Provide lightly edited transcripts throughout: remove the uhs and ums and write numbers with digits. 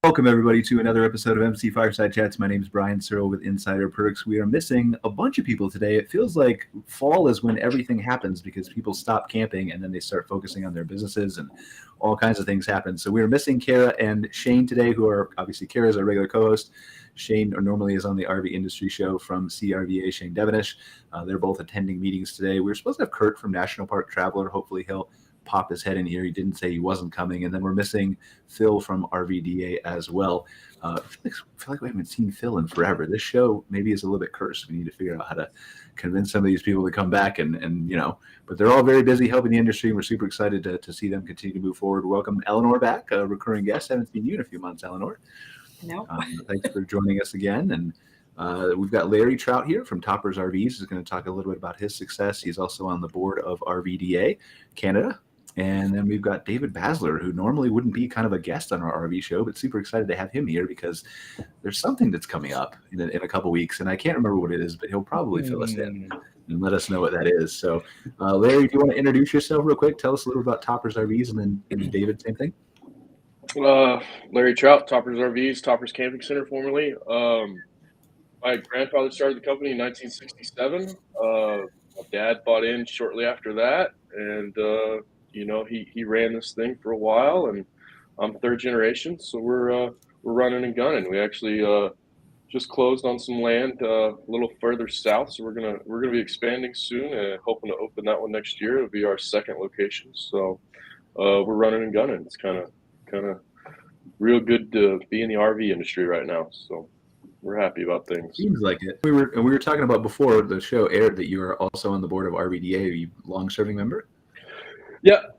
Welcome, everybody, to another episode of MC Fireside Chats. My name is Brian Searl with Insider Perks. We are missing a bunch of people today. It feels like fall is when everything happens because people stop camping and then they start focusing on their businesses and all kinds of things happen. So we are missing Cara and Shane today, who are obviously Cara is our regular co-host. Shane normally is on the RV Industry Show from CRVA, Shane Devenish. They're both attending meetings today. We were supposed to have Kurt from National Park Traveler. Hopefully he'll pop his head in here. He didn't say he wasn't coming. And then we're missing Phil from RVDA as well. I feel like we haven't seen Phil in forever. This show maybe is a little bit cursed. We need to figure out how to convince some of these people to come back and but they're all very busy helping the industry. And we're super excited to see them continue to move forward. Welcome Eleanore back, a recurring guest. Haven't seen you in a few months, Eleanore. No. Thanks for joining us again. And we've got Larry Trout here from Toppers RVs. He's going to talk a little bit about his success. He's also on the board of RVDA Canada. And then we've got David Basler, who normally wouldn't be kind of a guest on our RV show, but super excited to have him here because there's something that's coming up in a couple weeks. And I can't remember what it is, but he'll probably fill us in and let us know what that is. So, Larry, do you want to introduce yourself real quick? Tell us a little about Toppers RVs, and then David, same thing. Larry Trout, Toppers RVs, Toppers Camping Center formerly. My grandfather started the company in 1967. My dad bought in shortly after that, and he ran this thing for a while, and I'm third generation, so we're running and gunning. We actually just closed on some land a little further south, so we're gonna be expanding soon, and hoping to open that one next year. It'll be our second location, so we're running and gunning. It's kind of real good to be in the RV industry right now, so we're happy about things. Seems like it. We were talking about before the show aired that you are also on the board of RVDA. Are you a long-serving member? Yep.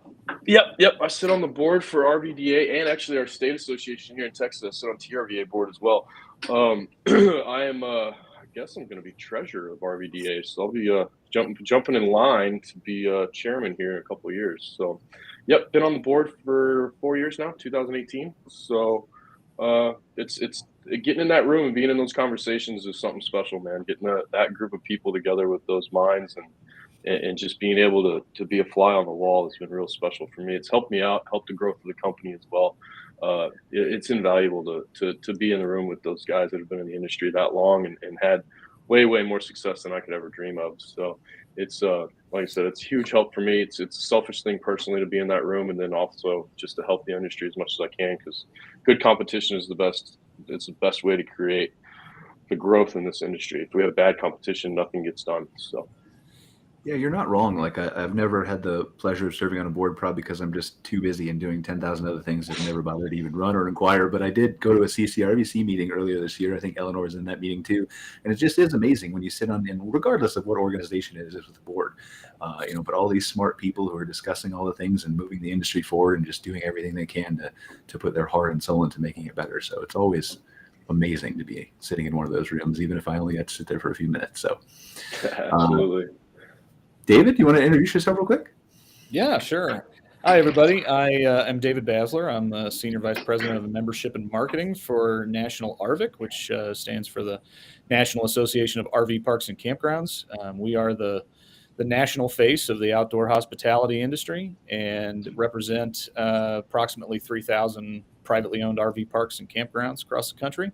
I sit on the board for RVDA and actually our state association here in Texas. I sit on CRVA board as well. I guess I'm going to be treasurer of RVDA, so I'll be jumping in line to be chairman here in a couple of years. So, yep, been on the board for 4 years now, 2018. So, it's getting in that room and being in those conversations is something special, man. Getting that group of people together with those minds and just being able to be a fly on the wall has been real special for me. It's helped me out, helped the growth of the company as well. It's invaluable to be in the room with those guys that have been in the industry that long and had way more success than I could ever dream of. So it's like I said, it's huge help for me. It's a selfish thing personally to be in that room, and then also just to help the industry as much as I can, because good competition is the best. It's the best way to create the growth in this industry. If we have bad competition, nothing gets done. So. Yeah, you're not wrong. Like I've never had the pleasure of serving on a board, probably because I'm just too busy and doing 10,000 other things that never bothered to even run or inquire. But I did go to a CRVC meeting earlier this year. I think Eleanore was in that meeting too. And it just is amazing when you sit on, and regardless of what organization it is with the board, but all these smart people who are discussing all the things and moving the industry forward and just doing everything they can to put their heart and soul into making it better. So it's always amazing to be sitting in one of those rooms, even if I only get to sit there for a few minutes. So absolutely. David, do you want to introduce yourself real quick? Yeah, sure. Hi, everybody. I am David Basler. I'm the Senior Vice President of Membership and Marketing for National RVIC, which stands for the National Association of RV Parks and Campgrounds. We are the national face of the outdoor hospitality industry and represent approximately 3,000 privately owned RV parks and campgrounds across the country.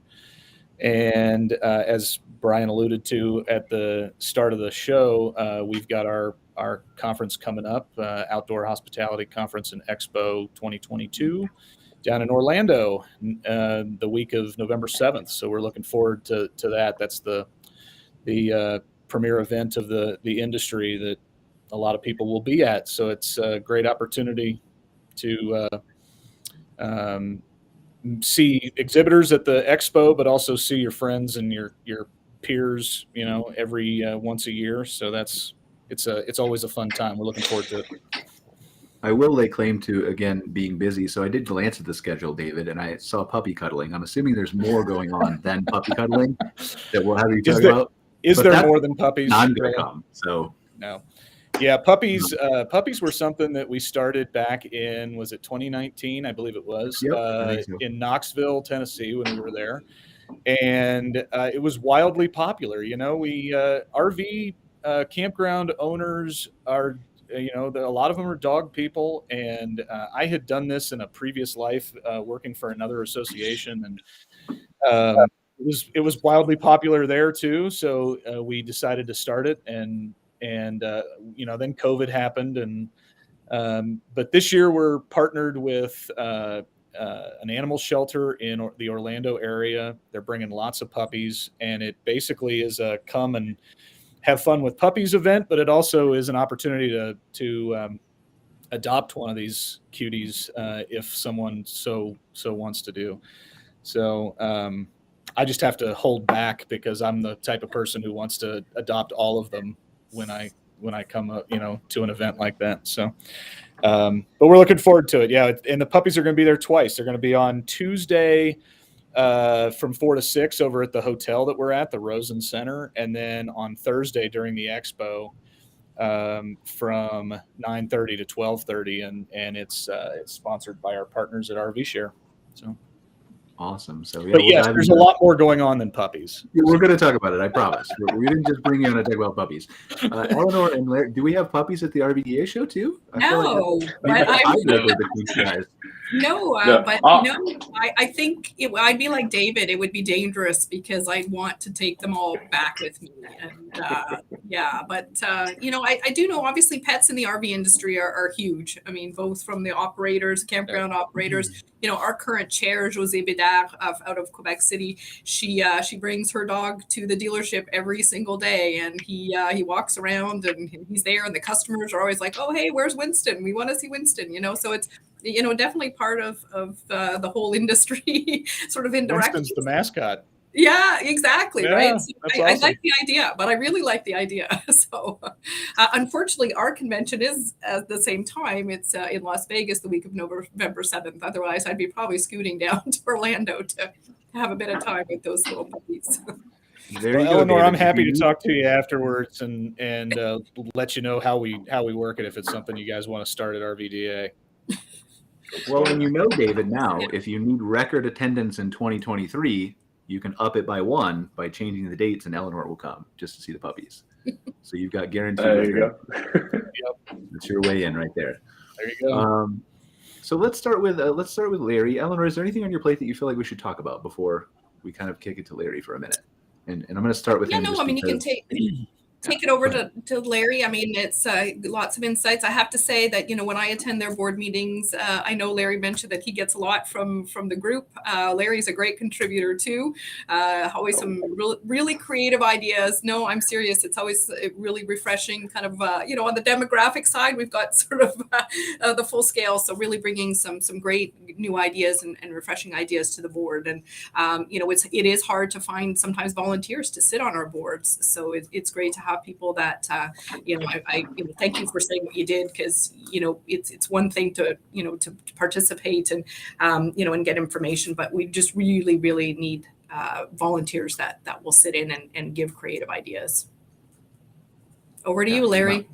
And as Brian alluded to at the start of the show, we've got our conference coming up, Outdoor Hospitality Conference and Expo 2022 down in Orlando the week of November 7th. So we're looking forward to that. That's the premier event of the industry that a lot of people will be at. So it's a great opportunity to see exhibitors at the expo, but also see your friends and your peers, every once a year. So it's always a fun time. We're looking forward to it. I will lay claim to, again, being busy. So I did glance at the schedule, David, and I saw puppy cuddling. I'm assuming there's more going on than puppy cuddling that we'll have you talk about. Is there more than puppies? I'm going to come. So no. Yeah, puppies were something that we started back in, was it 2019? I believe it was, in Knoxville, Tennessee, when we were there. And it was wildly popular. RV campground owners are a lot of them are dog people, and I had done this in a previous life, working for another association, and it was wildly popular there too. So we decided to start it, and then COVID happened, and but this year we're partnered with an animal shelter in the Orlando area. They're bringing lots of puppies, and it basically is a come and have fun with puppies event, but it also is an opportunity to adopt one of these cuties if someone so wants to do. So I just have to hold back because I'm the type of person who wants to adopt all of them when I come to an event like that. So but we're looking forward to it. Yeah, and the puppies are going to be there twice. They're going to be on Tuesday from 4 to 6 over at the hotel that we're at, the Rosen Center, and then on Thursday during the expo from 9:30 to 12:30, and it's sponsored by our partners at RV Share. So awesome. So but yes, there's a lot more going on than puppies. Yeah, we're going to talk about it. I promise. We didn't just bring you on to talk about puppies. Eleanor and Larry, do we have puppies at the RVDA show too? No, but I think I'd be like David. It would be dangerous because I'd want to take them all back with me. And I do know obviously pets in the RV industry are huge. I mean, both from the operators, campground operators. Our current chair, José Bédard, out of Quebec City, she brings her dog to the dealership every single day, and he walks around and he's there, and the customers are always like, "Oh, hey, where's Winston? We want to see Winston." So it's definitely part of the whole industry, sort of indirectly. Winston's the mascot. Yeah, exactly. Yeah, right. So awesome. I like the idea, but I really like the idea. So unfortunately, our convention is at the same time. It's in Las Vegas the week of November 7th. Otherwise, I'd be probably scooting down to Orlando to have a bit of time with those little puppies. Eleanor, I'm happy to talk to you afterwards and let you know how we work it if it's something you guys want to start at RVDA. Well, and David, now, if you need record attendance in 2023, you can up it by 1 by changing the dates, and Eleanor will come just to see the puppies. So you've got guaranteed. There you go. Yep, that's your way in right there. There you go. So let's start with Larry. Eleanor, is there anything on your plate that you feel like we should talk about before we kind of kick it to Larry for a minute? And I'm going to start with him. No, I mean, you can take it over to Larry. I mean, it's lots of insights. I have to say that, when I attend their board meetings, I know Larry mentioned that he gets a lot from the group. Larry's a great contributor too. Always some really creative ideas. No, I'm serious. It's always really refreshing kind of, on the demographic side, we've got sort of the full scale. So really bringing some great new ideas and refreshing ideas to the board. And, it is hard to find sometimes volunteers to sit on our boards. So it's great to have people that I thank you for saying what you did, because it's one thing to participate and and get information, but we just really need volunteers that will sit in and give creative ideas. Over to you, Larry.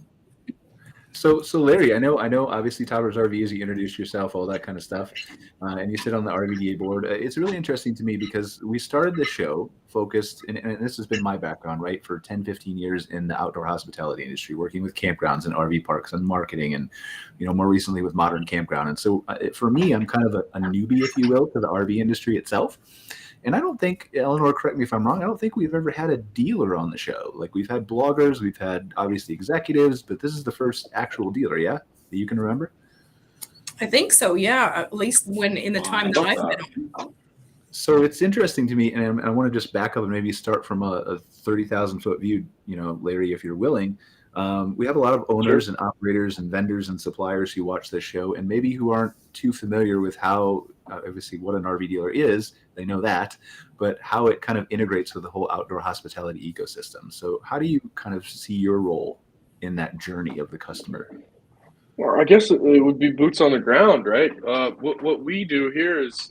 So Larry, I know obviously Toddlers RVs, you introduced yourself, all that kind of stuff, and you sit on the RVDA board. It's really interesting to me because we started the show focused, and this has been my background, right, for 10, 15 years in the outdoor hospitality industry, working with campgrounds and RV parks and marketing, and more recently with Modern Campground. And so for me, I'm kind of a newbie, if you will, to the RV industry itself. And I don't think, Eleanor, correct me if I'm wrong, I don't think we've ever had a dealer on the show. Like, we've had bloggers, we've had obviously executives, but this is the first actual dealer, yeah, that you can remember? I think so, yeah, at least when in the time that I've been on. So it's interesting to me, and I want to just back up and maybe start from a 30,000-foot view, Larry, if you're willing. We have a lot of owners and operators and vendors and suppliers who watch this show and maybe who aren't too familiar with how, obviously, what an RV dealer is. They know that, but how it kind of integrates with the whole outdoor hospitality ecosystem. So how do you kind of see your role in that journey of the customer? Well, I guess it would be boots on the ground, right? What we do here is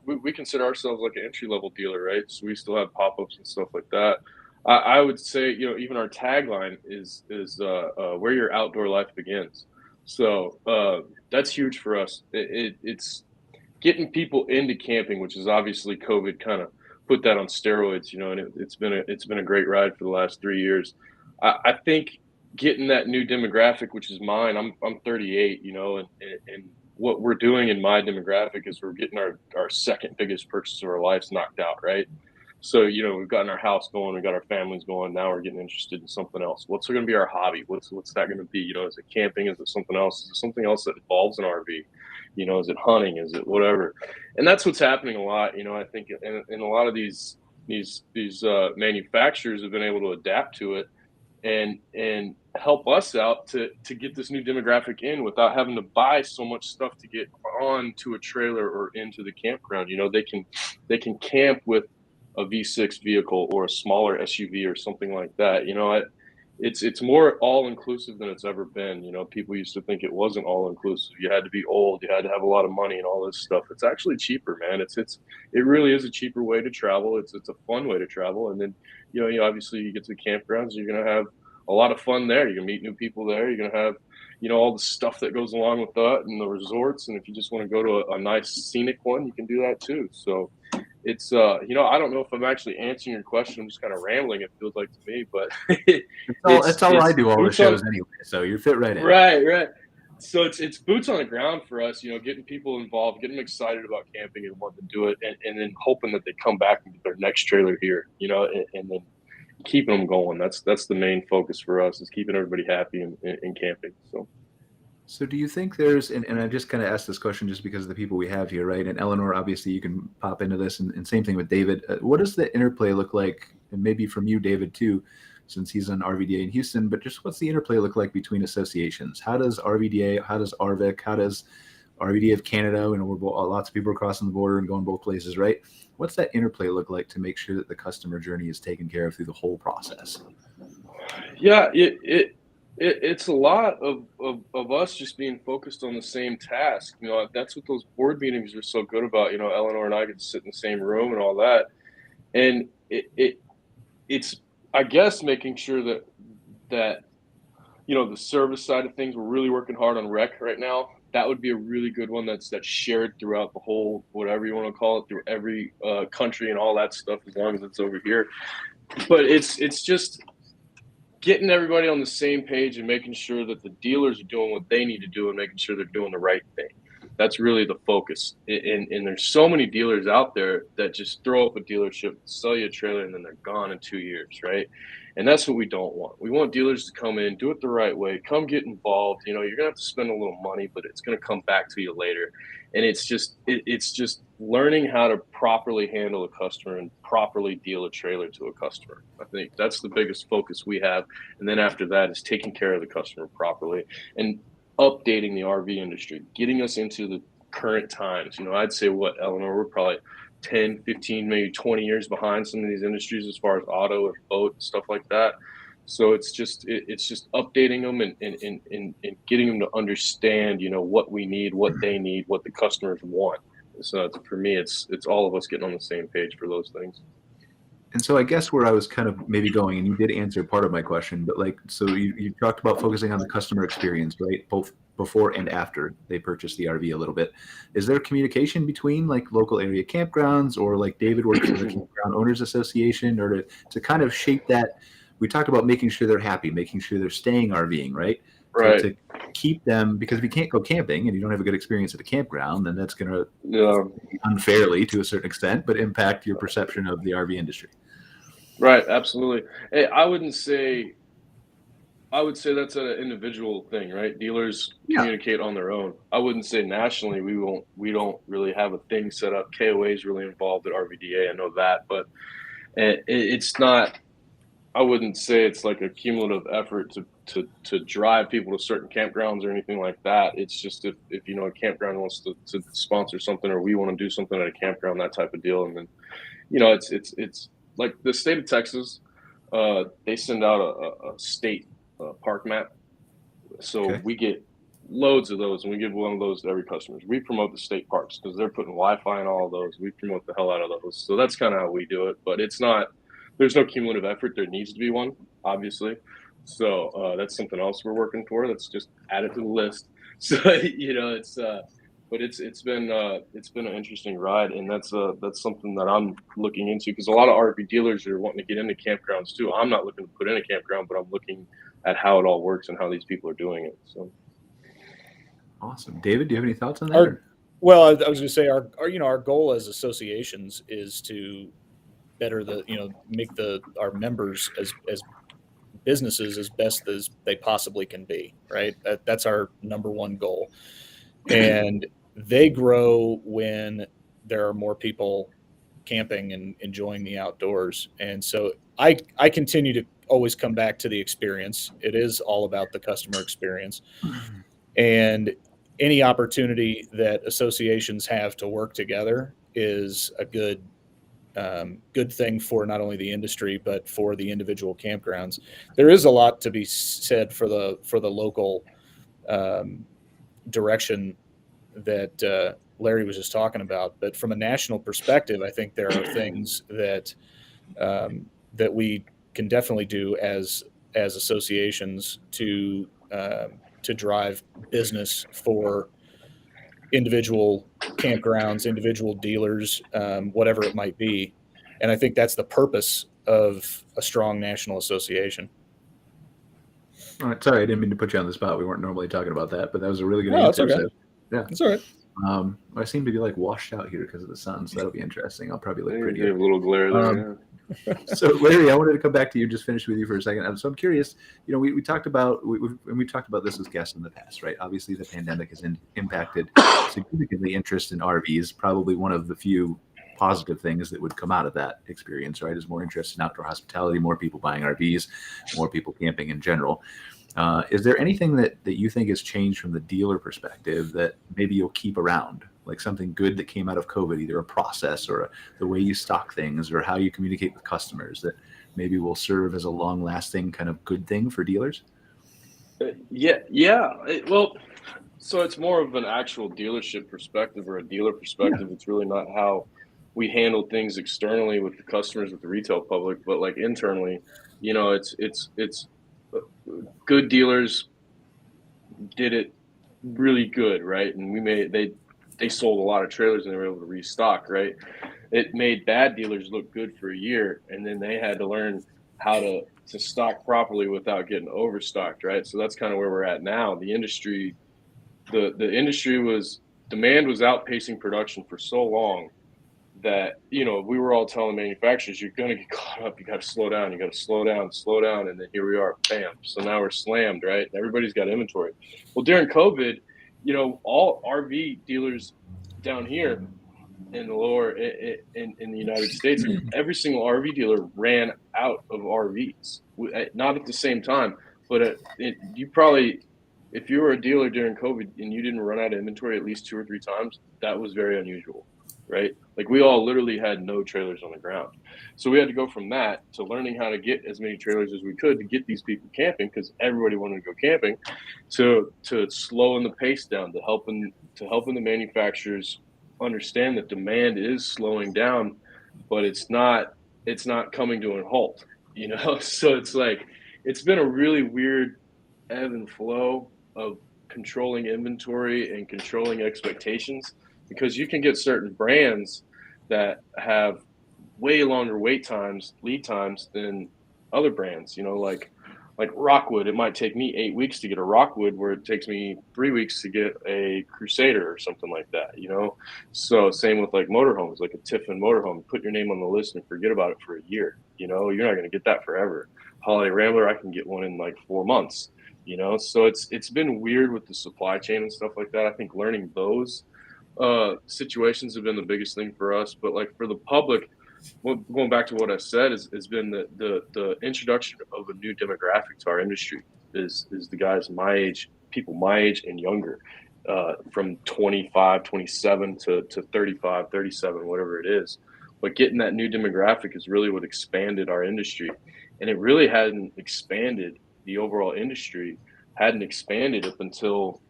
we consider ourselves like an entry-level dealer, right? So we still have pop-ups and stuff like that. I would say, even our tagline is where your outdoor life begins. So that's huge for us. It's getting people into camping, which is obviously COVID kind of put that on steroids, and it's been a great ride for the last 3 years. I think getting that new demographic, which is mine. I'm 38, you know, and what we're doing in my demographic is we're getting our second biggest purchase of our lives knocked out, right? So, you know, we've gotten our house going, we got our families going. Now we're getting interested in something else. What's going to be our hobby? What's that going to be? You know, is it camping? Is it something else? Is it something else that involves an RV? You know, is it hunting? Is it whatever? And that's what's happening a lot. You know, I think in a lot of these manufacturers have been able to adapt to it and help us out to get this new demographic in without having to buy so much stuff to get onto a trailer or into the campground. You know, they can camp with a V6 vehicle or a smaller SUV or something like that. You know, it's more all inclusive than it's ever been. You know, people used to think it wasn't all inclusive. You had to be old, you had to have a lot of money and all this stuff. It's actually cheaper, man. It really is a cheaper way to travel. It's a fun way to travel. And then, you know, obviously you get to the campgrounds, you're going to have a lot of fun there. You're going to meet new people there. You're going to have, you know, all the stuff that goes along with that and the resorts. And if you just want to go to a nice scenic one, you can do that too. So it's, you know, I don't know if I'm actually answering your question. I'm just kind of rambling, it feels like to me, but it's all I do all the shows anyway. So you're fit right in. Right. So it's boots on the ground for us, you know, getting people involved, getting them excited about camping and wanting to do it. And then hoping that they come back and get their next trailer here, you know, and then keeping them going. That's the main focus for us, is keeping everybody happy in camping. So do you think there's, and I just kind of asked this question just because of the people we have here, right? And Eleanore, obviously you can pop into this, and same thing with David. What does the interplay look like? And maybe from you, David, too, since he's on RVDA in Houston, but just what's the interplay look like between associations? How does RVDA, how does RVIC, how does RVDA of Canada, you know, lots of people are crossing the border and going both places, right? What's that interplay look like to make sure that the customer journey is taken care of through the whole process? Yeah, it's a lot of us just being focused on the same task. You know, that's what those board meetings are so good about. You know, Eleanore and I get to sit in the same room and all that. And it's, I guess, making sure that, you know, the service side of things, we're really working hard on rec right now. That would be a really good one that's shared throughout the whole, whatever you want to call it, through every country and all that stuff, as long as it's over here. But it's just getting everybody on the same page and making sure that the dealers are doing what they need to do and making sure they're doing the right thing. That's really the focus. And there's so many dealers out there that just throw up a dealership, sell you a trailer, and then they're gone in 2 years, right? And that's what we don't want. We want dealers to come in, do it the right way, come get involved. You know, you're going to have to spend a little money, but it's going to come back to you later. And it's just learning how to properly handle a customer and properly deal a trailer to a customer. I think that's the biggest focus we have. And then after that is taking care of the customer properly and updating the RV industry, getting us into the current times. You know, I'd say, Eleanore, we're probably 10, 15, maybe 20 years behind some of these industries as far as auto and boat and stuff like that. So it's just updating them and getting them to understand, you know, what we need, what they need, what the customers want. So for me, it's all of us getting on the same page for those things. And so I guess where I was kind of maybe going, and you did answer part of my question, but like, so you talked about focusing on the customer experience, right? Both before and after they purchase the RV a little bit. Is there communication between like local area campgrounds, or like David works for the Campground Owners Association, or to kind of shape that? We talked about making sure they're happy, making sure they're staying RVing, right? Right. To keep them, because if you can't go camping and you don't have a good experience at a campground, then that's going to unfairly, to a certain extent, but impact your perception of the RV industry. Right. Absolutely. Hey, I would say that's an individual thing, right? Dealers communicate on their own. I wouldn't say nationally we don't really have a thing set up. KOA is really involved at RVDA. I know that, but it's not. I wouldn't say it's like a cumulative effort to drive people to certain campgrounds or anything like that. It's just if you know a campground wants to sponsor something, or we want to do something at a campground, that type of deal, and then you know it's like the state of Texas, they send out a state park map, so we get loads of those, and we give one of those to every customer. We promote the state parks because they're putting Wi-Fi in all of those. We promote the hell out of those, so that's kind of how we do it. But it's not. There's no cumulative effort. There needs to be one, obviously. So that's something else we're working for. Let's just add it to the list. So you know, but it's been an interesting ride, and that's something that I'm looking into, because a lot of RV dealers are wanting to get into campgrounds too. I'm not looking to put in a campground, but I'm looking at how it all works and how these people are doing it. So awesome. David, do you have any thoughts on that? Well, I was going to say our goal as associations is to better make our members as businesses as best as they possibly can be, right? That's our number one goal. And they grow when there are more people camping and enjoying the outdoors. And so I continue to always come back to the experience. It is all about the customer experience. And any opportunity that associations have to work together is a good thing for not only the industry but for the individual campgrounds. There is a lot to be said for the local direction that Larry was just talking about. But from a national perspective, I think there are things that we can definitely do as associations to drive business for individual campgrounds, individual dealers, whatever it might be. And I think that's the purpose of a strong national association. All right. Sorry, I didn't mean to put you on the spot. We weren't normally talking about that, but that was a really good No, answer. that's okay. So, yeah. That's all right. I seem to be like washed out here because of the sun, so that'll be interesting. I'll probably look pretty. You have a little glare there. So Larry, I wanted to come back to you, just finish with you for a second. So I'm curious, we talked about, we talked about this as guests in the past, right? Obviously the pandemic has impacted significantly interest in RVs, probably one of the few positive things that would come out of that experience, right? Is more interest in outdoor hospitality, more people buying RVs, more people camping in general. Is there anything that you think has changed from the dealer perspective that maybe you'll keep around? Like something good that came out of COVID, either a process or the way you stock things or how you communicate with customers that maybe will serve as a long-lasting kind of good thing for dealers? Well, so it's more of an actual dealership perspective or a dealer perspective. Yeah. It's really not how we handle things externally with the customers, with the retail public, but like internally, it's good dealers did it really good, right? And they sold a lot of trailers and they were able to restock, right? It made bad dealers look good for a year, and then they had to learn how to stock properly without getting overstocked, right? So that's kind of where we're at now. The industry, the industry demand was outpacing production for so long that, we were all telling manufacturers, you're going to get caught up. You got to slow down. You got to slow down. And then here we are, bam. So now we're slammed, right? Everybody's got inventory. Well, during COVID, all RV dealers down here in the lower in the United States, every single RV dealer ran out of RVs. Not at the same time, but you probably, if you were a dealer during COVID and you didn't run out of inventory at least 2 or 3 times, that was very unusual, right? Like we all literally had no trailers on the ground. So we had to go from that to learning how to get as many trailers as we could to get these people camping, because everybody wanted to go camping, to slowing the pace down, to helping the manufacturers understand that demand is slowing down, but it's not coming to a halt, So it's like, it's been a really weird ebb and flow of controlling inventory and controlling expectations, because you can get certain brands that have way longer lead times than other brands, like Rockwood. It might take me 8 weeks to get a Rockwood where it takes me 3 weeks to get a Crusader or something like that, So same with like motorhomes, like a Tiffin motorhome. Put your name on the list and forget about it for a year. You're not going to get that forever. Holiday Rambler, I can get one in like 4 months, So it's been weird with the supply chain and stuff like that. I think learning those situations have been the biggest thing for us. But like for the public, going back to what I said, has been the introduction of a new demographic to our industry is the guys my age, people my age and younger, from 25, 27 to 35, 37, whatever it is. But getting that new demographic is really what expanded our industry. And it really hadn't expanded, the overall industry hadn't expanded up until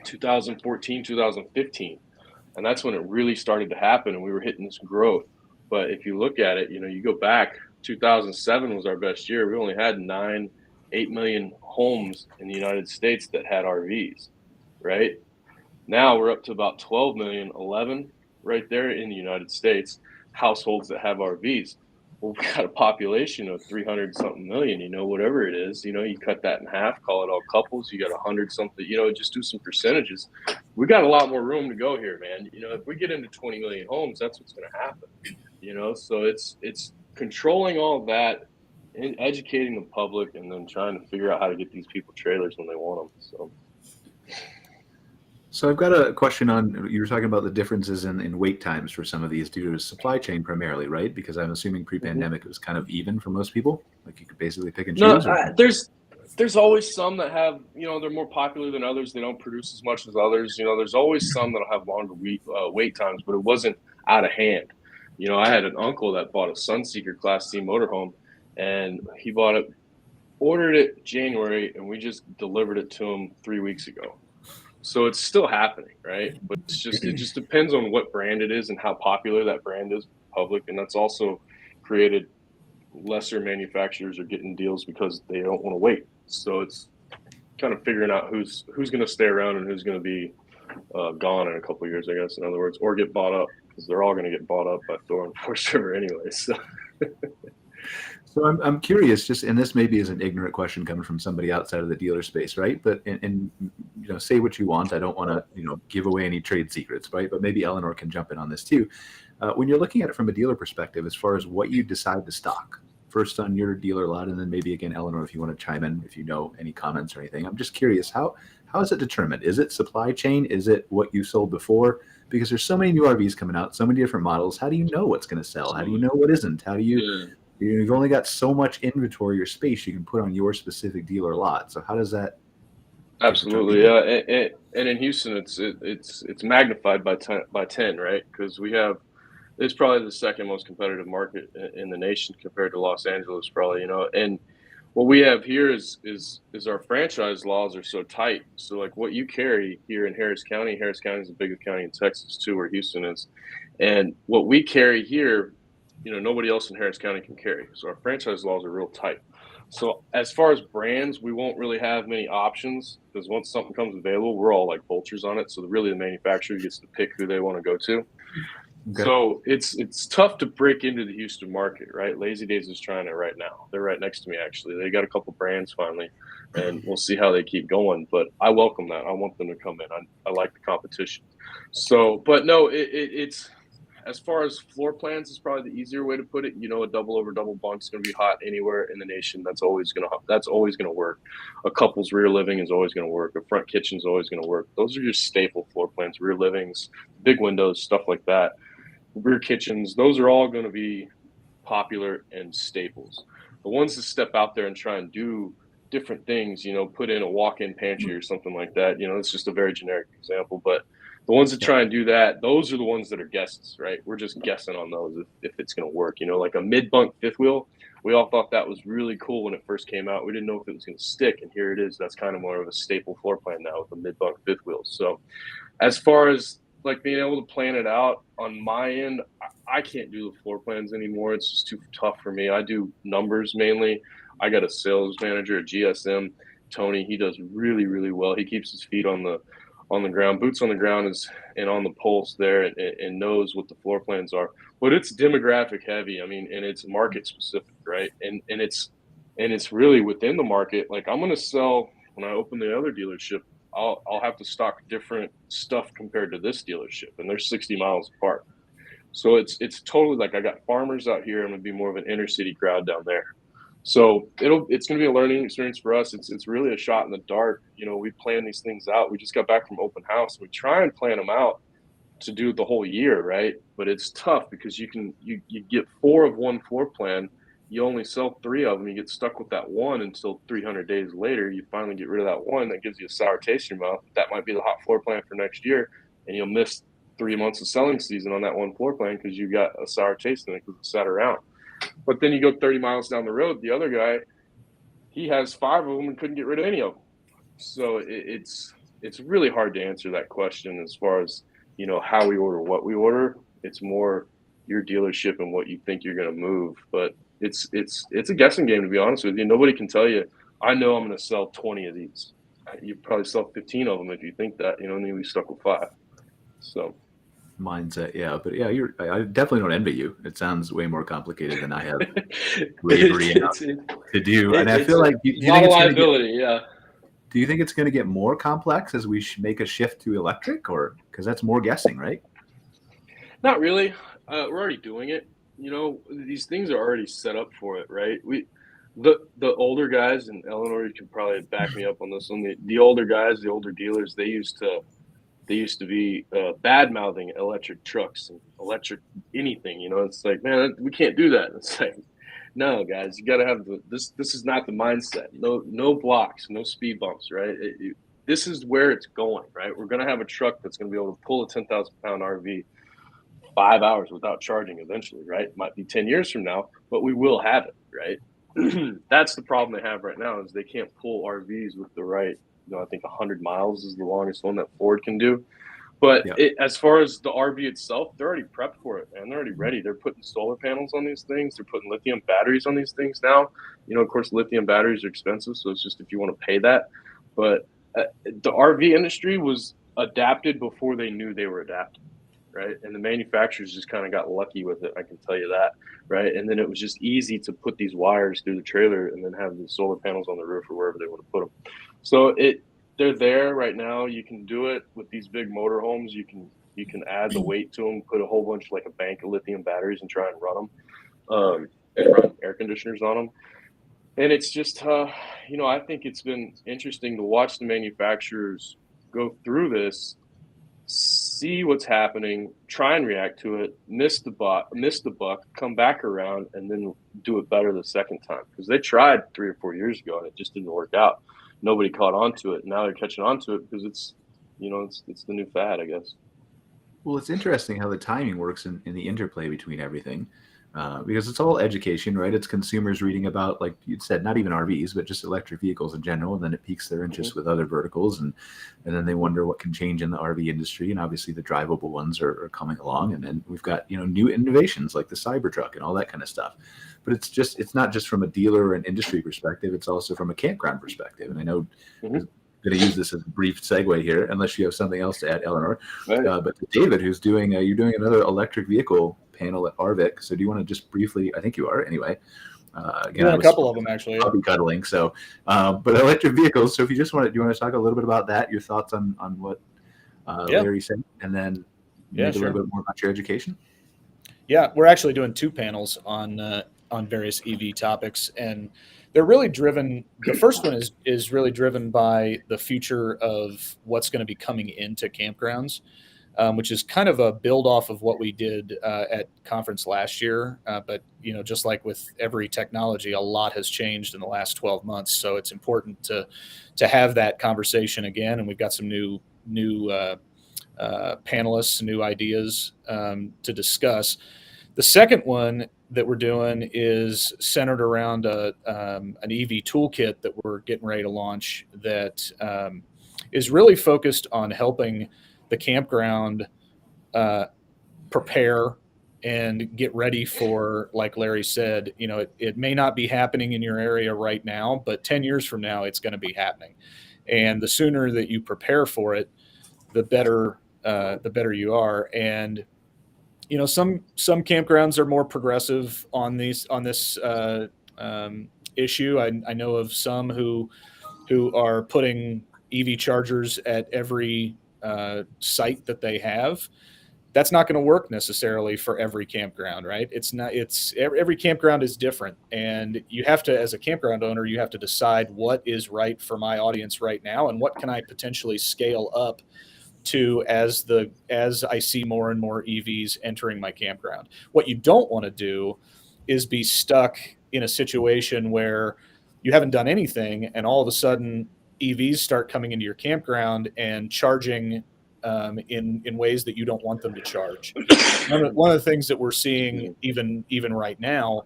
2014, 2015. And that's when it really started to happen and we were hitting this growth. But if you look at it, you go back, 2007 was our best year. We only had 8 million homes in the United States that had RVs, right? Now we're up to about 12 million, 11 right there in the United States, households that have RVs. Well, we got a population of 300 something million, whatever it is, you cut that in half, call it all couples, you got 100 something, just do some percentages. We got a lot more room to go here, man. If we get into 20 million homes, that's what's going to happen, so it's controlling all that and educating the public and then trying to figure out how to get these people trailers when they want them. So I've got a question on, you were talking about the differences in wait times for some of these due to supply chain primarily, right? Because I'm assuming pre-pandemic it was kind of even for most people. Like you could basically pick and choose. There's always some that have, they're more popular than others. They don't produce as much as others. There's always some that'll have longer wait times, but it wasn't out of hand. I had an uncle that bought a Sunseeker Class C motorhome, and he ordered it January, and we just delivered it to him 3 weeks ago. So it's still happening, right? But it just depends on what brand it is and how popular that brand is public. And that's also created lesser manufacturers are getting deals because they don't want to wait. So it's kind of figuring out who's going to stay around and who's going to be gone in a couple of years, I guess, in other words, or get bought up, because they're all going to get bought up by Thor and Forest River anyway. So I'm curious, just, and this maybe is an ignorant question coming from somebody outside of the dealer space, right? But and say what you want. I don't want to give away any trade secrets, right? But maybe Eleanor can jump in on this too. When you're looking at it from a dealer perspective, as far as what you decide to stock first on your dealer lot, and then maybe again, Eleanor, if you want to chime in, if you know any comments or anything. I'm just curious, how is it determined? Is it supply chain? Is it what you sold before? Because there's so many new RVs coming out, so many different models. How do you know what's going to sell? How do you know what isn't? How do you? You've only got so much inventory or space you can put on your specific dealer lot. So how does that? Absolutely, yeah. And in Houston, it's magnified by 10, right? Because it's probably the second most competitive market in the nation compared to Los Angeles, probably. And what we have here is our franchise laws are so tight. So like what you carry here in Harris County is the biggest county in Texas too, where Houston is, and what we carry here, nobody else in Harris County can carry. So our franchise laws are real tight. So as far as brands, we won't really have many options, because once something comes available, we're all like vultures on it. So really the manufacturer gets to pick who they want to go to. Okay. So it's tough to break into the Houston market, right? Lazy Days is trying it right now. They're right next to me, actually. They got a couple brands finally, and we'll see how they keep going. But I welcome that. I want them to come in. I like the competition. So, but no, it's as far as floor plans is probably the easier way to put it. A double over double bunk is going to be hot anywhere in the nation. That's always going to work. A couple's rear living is always going to work. A front kitchen is always going to work. Those are your staple floor plans. Rear livings, big windows, stuff like that. Rear kitchens, those are all going to be popular and staples. The ones that step out there and try and do different things, put in a walk-in pantry or something like that, it's just a very generic example, but the ones that try and do that, those are the ones that are guesses, right? We're just guessing on those if it's going to work. Like a mid-bunk fifth wheel, we all thought that was really cool when it first came out. We didn't know if it was going to stick, and here it is. That's kind of more of a staple floor plan now with a mid-bunk fifth wheel. So as far as like being able to plan it out on my end, I can't do the floor plans anymore. It's just too tough for me. I do numbers mainly. I got a sales manager at GSM, Tony. He does really, really well. He keeps his feet on the ground, boots on the ground, and on the pulse there, and knows what the floor plans are. But it's demographic heavy. I mean, and it's market specific, right? And it's really within the market. Like I'm going to sell when I open the other dealership. I'll have to stock different stuff compared to this dealership, and they're 60 miles apart. So it's totally like I got farmers out here. I'm going to be more of an inner city crowd down there. So it's going to be a learning experience for us. It's really a shot in the dark. We plan these things out. We just got back from open house. We try and plan them out to do the whole year, right? But it's tough because you get 4 of one floor plan. You only sell 3 of them. You get stuck with that one until 300 days later. You finally get rid of that one. That gives you a sour taste in your mouth. That might be the hot floor plan for next year, and you'll miss 3 months of selling season on that one floor plan because you got a sour taste in it because it sat around. But then you go 30 miles down the road, the other guy, he has 5 of them and couldn't get rid of any of them. So it's really hard to answer that question as far as, how we order, what we order. It's more your dealership and what you think you're going to move. But it's a guessing game, to be honest with you. Nobody can tell you, I know I'm going to sell 20 of these. You probably sell 15 of them if you think that, and then we stuck with 5. So. mindset. Yeah, but yeah, I definitely don't envy you. It sounds way more complicated than I have bravery to do. And I feel like, do you think it's liability? Yeah. Do you think it's going to get more complex as we make a shift to electric, or because that's more guessing, right? Not really. We're already doing it. You know, these things are already set up for it, right? The older guys, and Eleanore, you can probably back me up on this one. The older guys, the older dealers, they used to be bad mouthing electric trucks and electric anything. You know, it's like, man, we can't do that. It's like, no, guys, you got to have this. This is not the mindset. No blocks, no speed bumps, right? This is where it's going, right? We're going to have a truck that's going to be able to pull a 10,000-pound RV 5 hours without charging eventually, right? It might be 10 years from now, but we will have it, right? That's the problem they have right now is they can't pull RVs with the right, I think 100 miles is the longest one that Ford can do. But as far as the RV itself, they're already prepped for it, man. They're already ready. They're putting solar panels on these things. They're putting lithium batteries on these things now. You know, of course, lithium batteries are expensive, so it's just if you want to pay that. But the RV industry was adapted before they knew they were adapted, right? And the manufacturers just kind of got lucky with it, I can tell you that, right? And then it was just easy to put these wires through the trailer and then have the solar panels on the roof or wherever they want to put them. So they're there right now. You can do it with these big motorhomes. You can add the weight to them, put a whole bunch, like a bank of lithium batteries, and try and run them, and run air conditioners on them. And it's just, I think it's been interesting to watch the manufacturers go through this, see what's happening, try and react to it, miss the buck, come back around, and then do it better the second time. Because they tried 3 or 4 years ago and it just didn't work out. Nobody caught on to it. Now they're catching on to it because it's the new fad, I guess. Well, it's interesting how the timing works in the interplay between everything, because it's all education, right? It's consumers reading about, like you said, not even RVs, but just electric vehicles in general, and then it piques their interest with other verticals, and then they wonder what can change in the RV industry, and obviously the drivable ones are coming along, and then we've got new innovations like the Cybertruck and all that kind of stuff. But it's not just from a dealer or an industry perspective; it's also from a campground perspective. And I know I'm going to use this as a brief segue here, unless you have something else to add, Eleanor. Right. But David, who's doing you're doing another electric vehicle panel at RVIC. So do you want to just briefly? I think you are anyway. Again, a couple of them actually. I'll be cuddling. So, but electric vehicles. So if you just do you want to talk a little bit about that? Your thoughts on what Larry said, and then maybe a little bit more about your education. Yeah, we're actually doing 2 panels on various EV topics, and they're really driven. The first one is really driven by the future of what's going to be coming into campgrounds, which is kind of a build off of what we did at conference last year. But just like with every technology, a lot has changed in the last 12 months. So it's important to have that conversation again. And we've got some new panelists, new ideas to discuss. The second one that we're doing is centered around an EV toolkit that we're getting ready to launch that is really focused on helping the campground prepare and get ready for, like Larry said, it may not be happening in your area right now, but 10 years from now, it's going to be happening. And the sooner that you prepare for it, the better you are. And some campgrounds are more progressive on this issue. I know of some who are putting EV chargers at every site that they have. That's not going to work necessarily for every campground, right? Every campground is different, and you have to, as a campground owner, you have to decide what is right for my audience right now, and what can I potentially scale up to as I see more and more EVs entering my campground. What you don't want to do is be stuck in a situation where you haven't done anything and all of a sudden EVs start coming into your campground and charging in ways that you don't want them to charge. One of the things that we're seeing even right now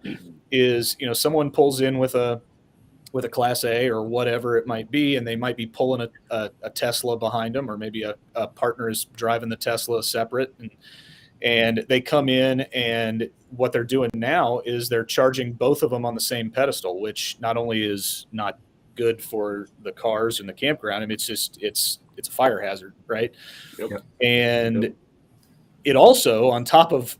is, someone pulls in with a Class A or whatever it might be, and they might be pulling a Tesla behind them, or maybe a partner is driving the Tesla separate, and they come in, and what they're doing now is they're charging both of them on the same pedestal, which not only is not good for the cars in the campground, I mean, it's a fire hazard, right? Yep. And it also, on top of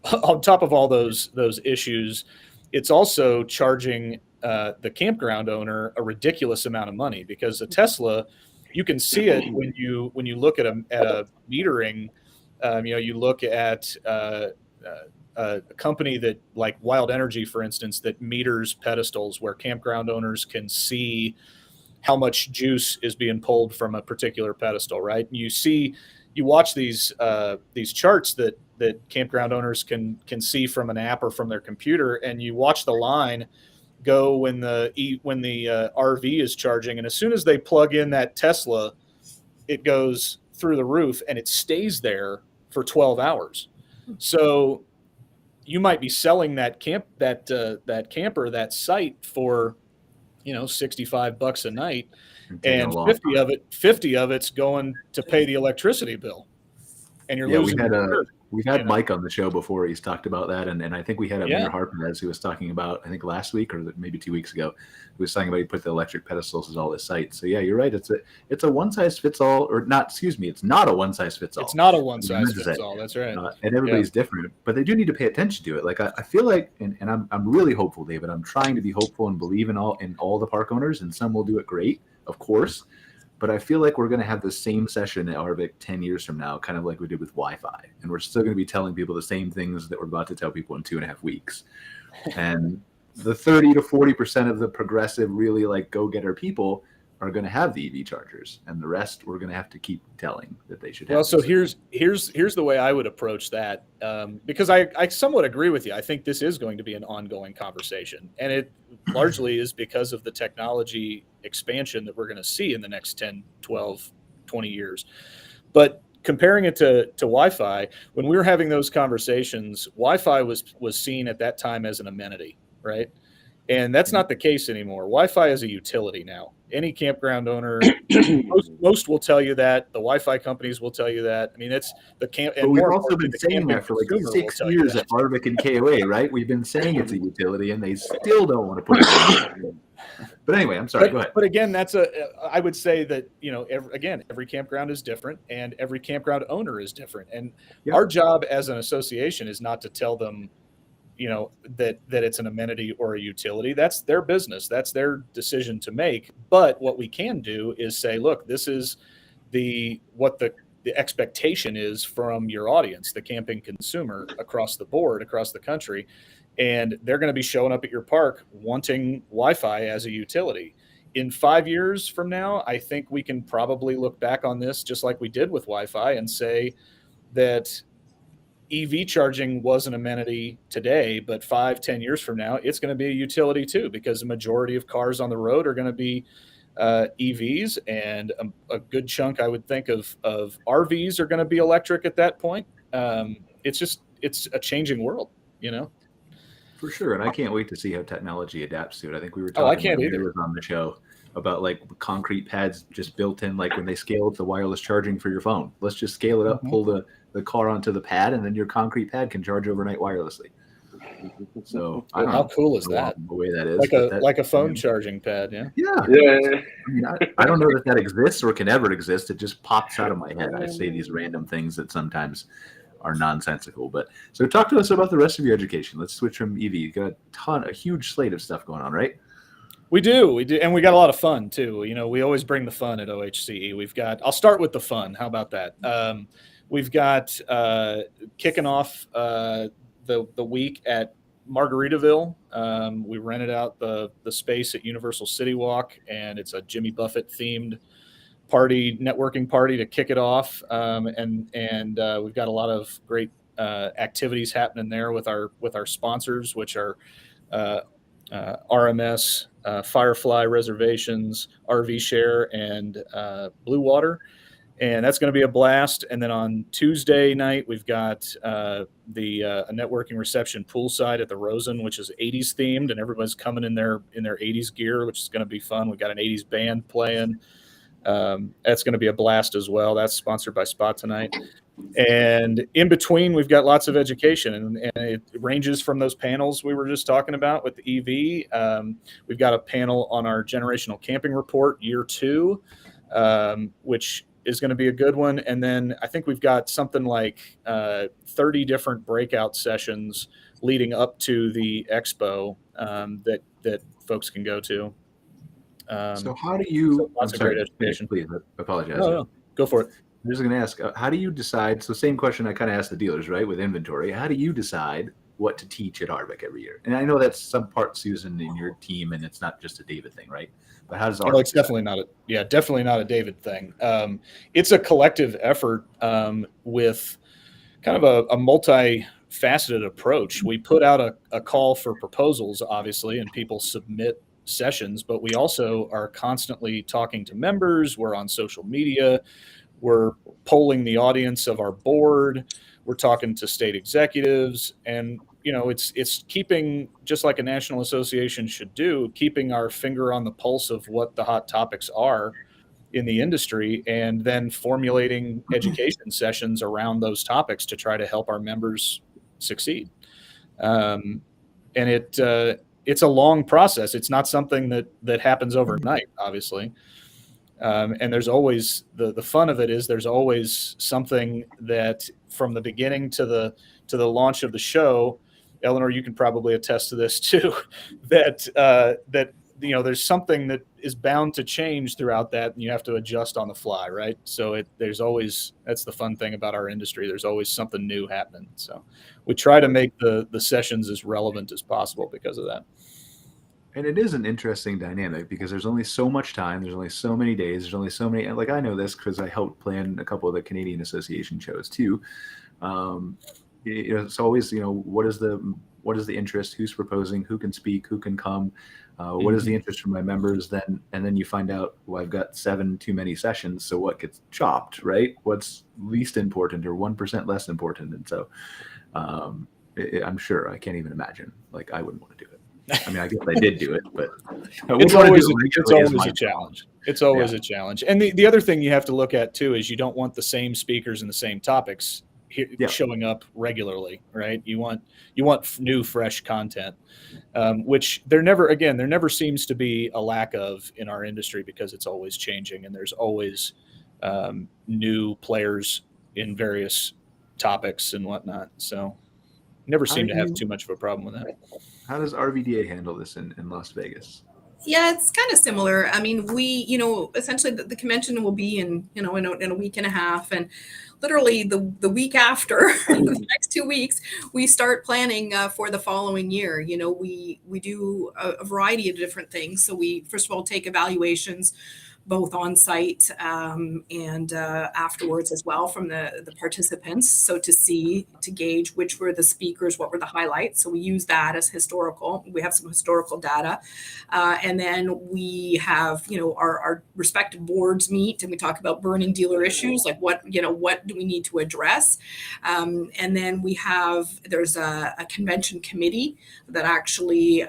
all those issues, it's also charging the campground owner a ridiculous amount of money, because a Tesla, you can see it when you look at a metering. You look at a company that, like Wild Energy, for instance, that meters pedestals, where campground owners can see how much juice is being pulled from a particular pedestal, right? And you watch these charts that campground owners can see from an app or from their computer, and you watch the line go when the RV is charging, and as soon as they plug in that Tesla, it goes through the roof and it stays there for 12 hours. So you might be selling that camper, that site, for $65 a night, and 50 of it's going to pay the electricity bill, and you're losing. We've had Mike on the show before. He's talked about that, and I think we had Amir Harpinez who was talking about, I think last week or maybe 2 weeks ago, who was talking about he put the electric pedestals as all his sites. So yeah, you're right. It's a one size fits all, or not? Excuse me, it's not a one size fits all. It's not a one size fits all. That's right. And everybody's different, but they do need to pay attention to it. Like I feel like, and I'm really hopeful, David. I'm trying to be hopeful and believe in all the park owners, and some will do it great, of course. But I feel like we're going to have the same session at ARVC 10 years from now, kind of like we did with Wi-Fi. And we're still going to be telling people the same things that we're about to tell people in 2.5 weeks. And the 30 to 40% of the progressive, really like go-getter people are going to have the EV chargers. And the rest, we're going to have to keep telling that they should have. Well, so here's the way I would approach that. Because I somewhat agree with you. I think this is going to be an ongoing conversation. And it largely is because of the technology expansion that we're going to see in the next 10, 12, 20 years. But comparing it to Wi-Fi, when we were having those conversations, Wi-Fi was seen at that time as an amenity, right? And that's not the case anymore. Wi-Fi is a utility now. Any campground owner, most will tell you that. The Wi-Fi companies will tell you that. I mean, it's the camp. But we've also been saying that for like 6 years at ARVC and KOA, right? We've been saying it's a utility, and they still don't want to put it in. But anyway, I'm sorry. Go ahead. But again, I would say that, every campground is different, and every campground owner is different. And our job as an association is not to tell them, that it's an amenity or a utility. That's their business. That's their decision to make. But what we can do is say, look, this is what the expectation is from your audience, the camping consumer across the board, across the country. And they're going to be showing up at your park wanting Wi-Fi as a utility. In 5 years from now, I think we can probably look back on this just like we did with Wi-Fi and say that EV charging was an amenity today, but 5-10 years from now, it's going to be a utility too, because the majority of cars on the road are going to be EVs, and a good chunk, I would think, of RVs are going to be electric at that point. It's a changing world, For sure, and I can't wait to see how technology adapts to it. I think we were talking on the show about like concrete pads just built in, like when they scaled the wireless charging for your phone. Let's just scale it up, pull the car onto the pad, and then your concrete pad can charge overnight wirelessly. So how cool is that? The way that is, like a phone charging pad, yeah. I mean, I don't know that exists or can ever exist. It just pops out of my head. I say these random things that sometimes are nonsensical. But so talk to us about the rest of your education. Let's switch from EV. You got a huge slate of stuff going on, right? We do, and we got a lot of fun too. We always bring the fun at OHCE. I'll start with the fun. How about that? We've got kicking off the week at Margaritaville. We rented out the space at Universal City Walk, and it's a Jimmy Buffett themed networking party to kick it off. And we've got a lot of great activities happening there with our sponsors, which are RMS, Firefly Reservations, RV Share, and Blue Water. And that's going to be a blast. And then on Tuesday night, we've got a networking reception poolside at the Rosen, which is 80s themed, and everybody's coming in their 80s gear, which is going to be fun. We've got an 80s band playing. That's going to be a blast as well. That's sponsored by Spot Tonight. And in between, we've got lots of education, and it ranges from those panels we were just talking about with the EV. We've got a panel on our generational camping report, year 2, which is going to be a good one. And then I think we've got something like 30 different breakout sessions leading up to the expo that folks can go to. So how do you? Lots of great education. Please, I apologize. No, go for it. I'm just going to ask, how do you decide? So same question I kind of asked the dealers, right? With inventory, how do you decide what to teach at ARVC every year? And I know that's some part Susan in your team, and it's not just a David thing, right? But how does ARVC? It's definitely not a David thing. It's a collective effort with kind of a multi-faceted approach. We put out a call for proposals, obviously, and people submit sessions, but we also are constantly talking to members. We're on social media. We're polling the audience of our board. We're talking to state executives, and it's keeping, just like a national association should do, keeping our finger on the pulse of what the hot topics are in the industry, and then formulating education sessions around those topics to try to help our members succeed. And it's a long process. It's not something that happens overnight, obviously. And there's always the fun of it is there's always something that from the beginning to the launch of the show. Eleanore, you can probably attest to this too, that there's something that is bound to change throughout that, and you have to adjust on the fly, right? So that's the fun thing about our industry. There's always something new happening. So we try to make the sessions as relevant as possible because of that. And it is an interesting dynamic because there's only so much time. There's only so many days. There's only so many. Like, I know this because I helped plan a couple of the Canadian Association shows too. It's always, what is the interest? Who's proposing? Who can speak? Who can come? What is the interest from my members? Then you find out, well, I've got 7 too many sessions. So what gets chopped, right? What's least important or 1% less important? And so I'm sure I can't even imagine. Like, I wouldn't want to do it. I mean, I guess I did do it, but it's always a challenge. It's always a challenge. And the other thing you have to look at too is you don't want the same speakers and the same topics showing up regularly, right? You want new, fresh content, which there never seems to be a lack of in our industry because it's always changing and there's always new players in various topics and whatnot. So never seem to have too much of a problem with that. How does RVDA handle this in Las Vegas? Yeah, it's kind of similar. I mean, we, essentially the convention will be in a week and a half, and literally the week after, the next 2 weeks, we start planning for the following year. We do a variety of different things. So we, first of all, take evaluations both on site and afterwards as well from the participants. So to gauge which were the speakers, what were the highlights. So we use that as historical. We have some historical data. And then we have, our respective boards meet and we talk about burning dealer issues, like what do we need to address? And then there's a convention committee that actually,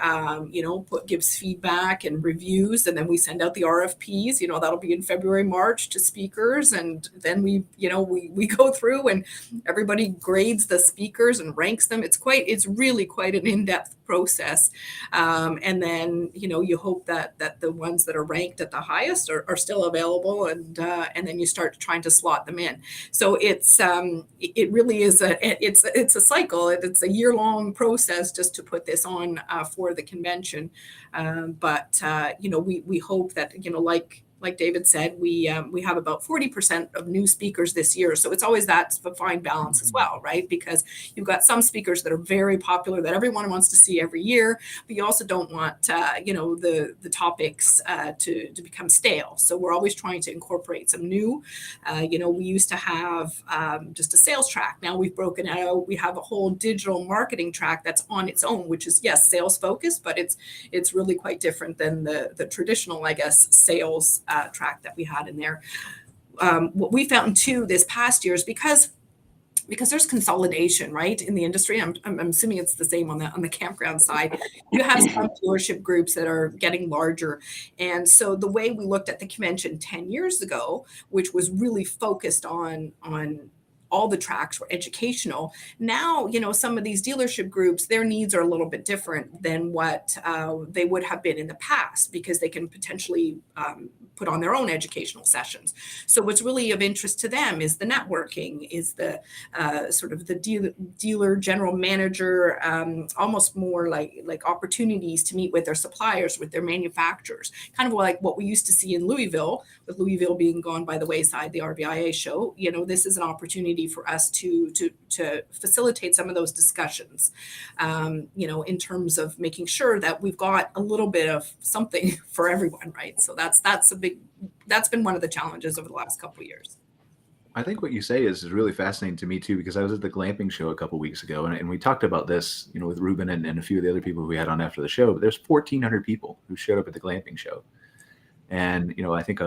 gives feedback and reviews. And then we send out the RFPs. That'll be in February, March to speakers. And then we go through and everybody grades the speakers and ranks them. It's really quite an in-depth process. And then, you hope that the ones that are ranked at the highest are still available. And then you start trying to slot them in. So it really is it's a cycle. It's a year-long process just to put this on for the convention. But we hope that, like David said, we have about 40% of new speakers this year. So it's always that fine balance as well, right? Because you've got some speakers that are very popular that everyone wants to see every year, but you also don't want, the topics to become stale. So we're always trying to incorporate some new. We used to have just a sales track. Now we've broken out. We have a whole digital marketing track that's on its own, which is, yes, sales focused, but it's really quite different than the traditional, I guess, sales track that we had in there. What we found too this past year is because there's consolidation, right, in the industry. I'm assuming it's the same on the campground side. You have some dealership groups that are getting larger, and so the way we looked at the convention 10 years ago, which was really focused on all the tracks were educational. Now, some of these dealership groups, their needs are a little bit different than what they would have been in the past, because they can potentially put on their own educational sessions. So what's really of interest to them is the networking, is the sort of the dealer general manager, almost more like opportunities to meet with their suppliers, with their manufacturers, kind of like what we used to see in Louisville, with Louisville being gone by the wayside, the RVIA show. This is an opportunity for us to facilitate some of those discussions, in terms of making sure that we've got a little bit of something for everyone, right? So that's been one of the challenges over the last couple of years. I think what you say is really fascinating to me too, because I was at the glamping show a couple of weeks ago, and we talked about this, with Ruben and a few of the other people who we had on after the show. But there's 1,400 people who showed up at the glamping show, and I think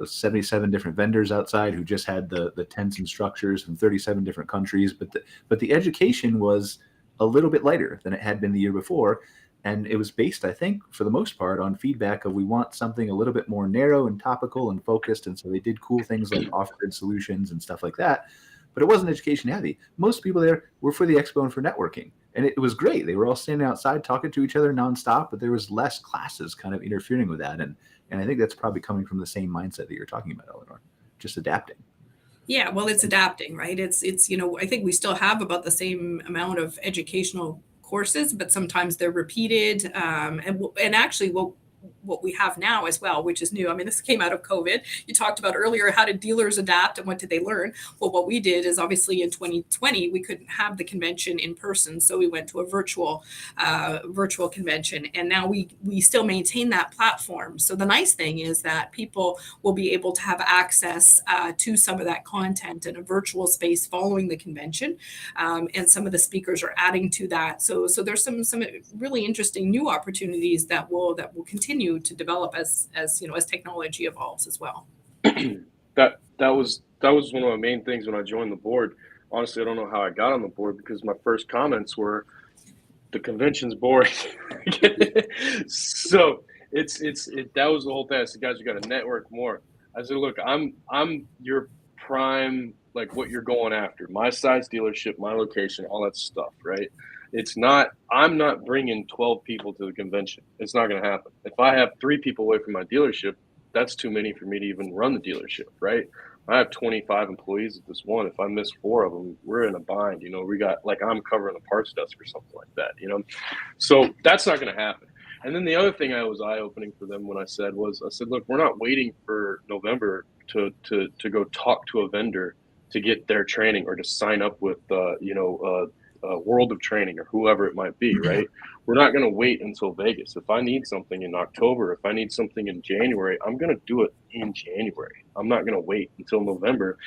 77 different vendors outside who just had the tents and structures from 37 different countries. But the education was a little bit lighter than it had been the year before. And it was based, I think, for the most part, on feedback of we want something a little bit more narrow and topical and focused. And so they did cool things like off-grid solutions and stuff like that. But it wasn't education heavy. Most people there were for the expo and for networking. And it was great. They were all standing outside talking to each other nonstop, but there was less classes kind of interfering with that. And I think that's probably coming from the same mindset that you're talking about, Eleanor, just adapting. Yeah, well, it's adapting, right? It's I think we still have about the same amount of educational courses, but sometimes they're repeated. And actually, what we have now as well, which is new. I mean, this came out of COVID. You talked about earlier, how did dealers adapt and what did they learn? Well, what we did is obviously in 2020, we couldn't have the convention in person. So we went to a virtual convention, and now we still maintain that platform. So the nice thing is that people will be able to have access to some of that content in a virtual space following the convention. And some of the speakers are adding to that. So there's some really interesting new opportunities that will continue to develop as technology evolves as well. That was one of the main things when I joined the board. Honestly, I don't know how I got on the board, because my first comments were the convention's boring. So that was the whole thing. I said, guys, you got to network more. I said, look, I'm your prime, like what you're going after, my size dealership, my location, all that stuff, right? I'm not bringing 12 people to the convention. It's not going to happen. If I have 3 people away from my dealership, that's too many for me to even run the dealership, right? I have 25 employees at this one. If I miss 4 of them, we're in a bind. We got, like, I'm covering a parts desk or something like that, So that's not going to happen. And then the other thing I was eye-opening for them when I said, look, we're not waiting for November to go talk to a vendor to get their training or to sign up with, World of Training or whoever it might be, right? We're not going to wait until Vegas. If I need something in October, if I need something in January, I'm going to do it in January. I'm not going to wait until November.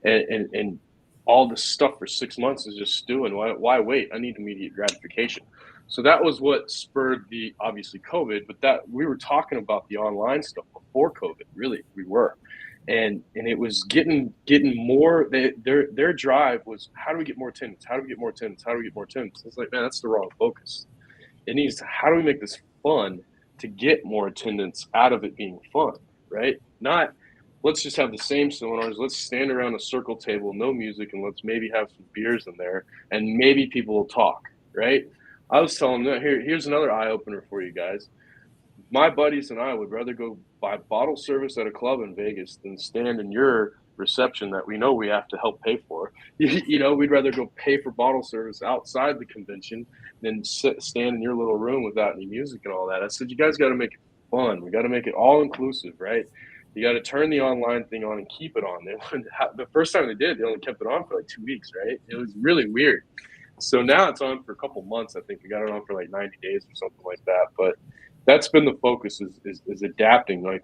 And all this stuff for 6 months is just stewing. Why wait? I need immediate gratification. So that was what spurred the, obviously, COVID, but that we were talking about the online stuff before COVID, really, we were. And it was getting more. Their drive was, how do we get more attendance? How do we get more attendance? How do we get more attendance? It's like, man, that's the wrong focus. It needs to, how do we make this fun to get more attendance out of it being fun, right? Not, let's just have the same seminars. Let's stand around a circle table, no music, and let's maybe have some beers in there, and maybe people will talk, right? I was telling them, here's another eye opener for you guys. My buddies and I would rather go buy bottle service at a club in Vegas than stand in your reception that we know we have to help pay for. We'd rather go pay for bottle service outside the convention than stand in your little room without any music and all that. I said, you guys got to make it fun. We got to make it all inclusive, right? You got to turn the online thing on and keep it on. The first time they did, they only kept it on for like 2 weeks, right? It was really weird. So now it's on for a couple months. I think we got it on for like 90 days or something like that. But that's been the focus is adapting. Like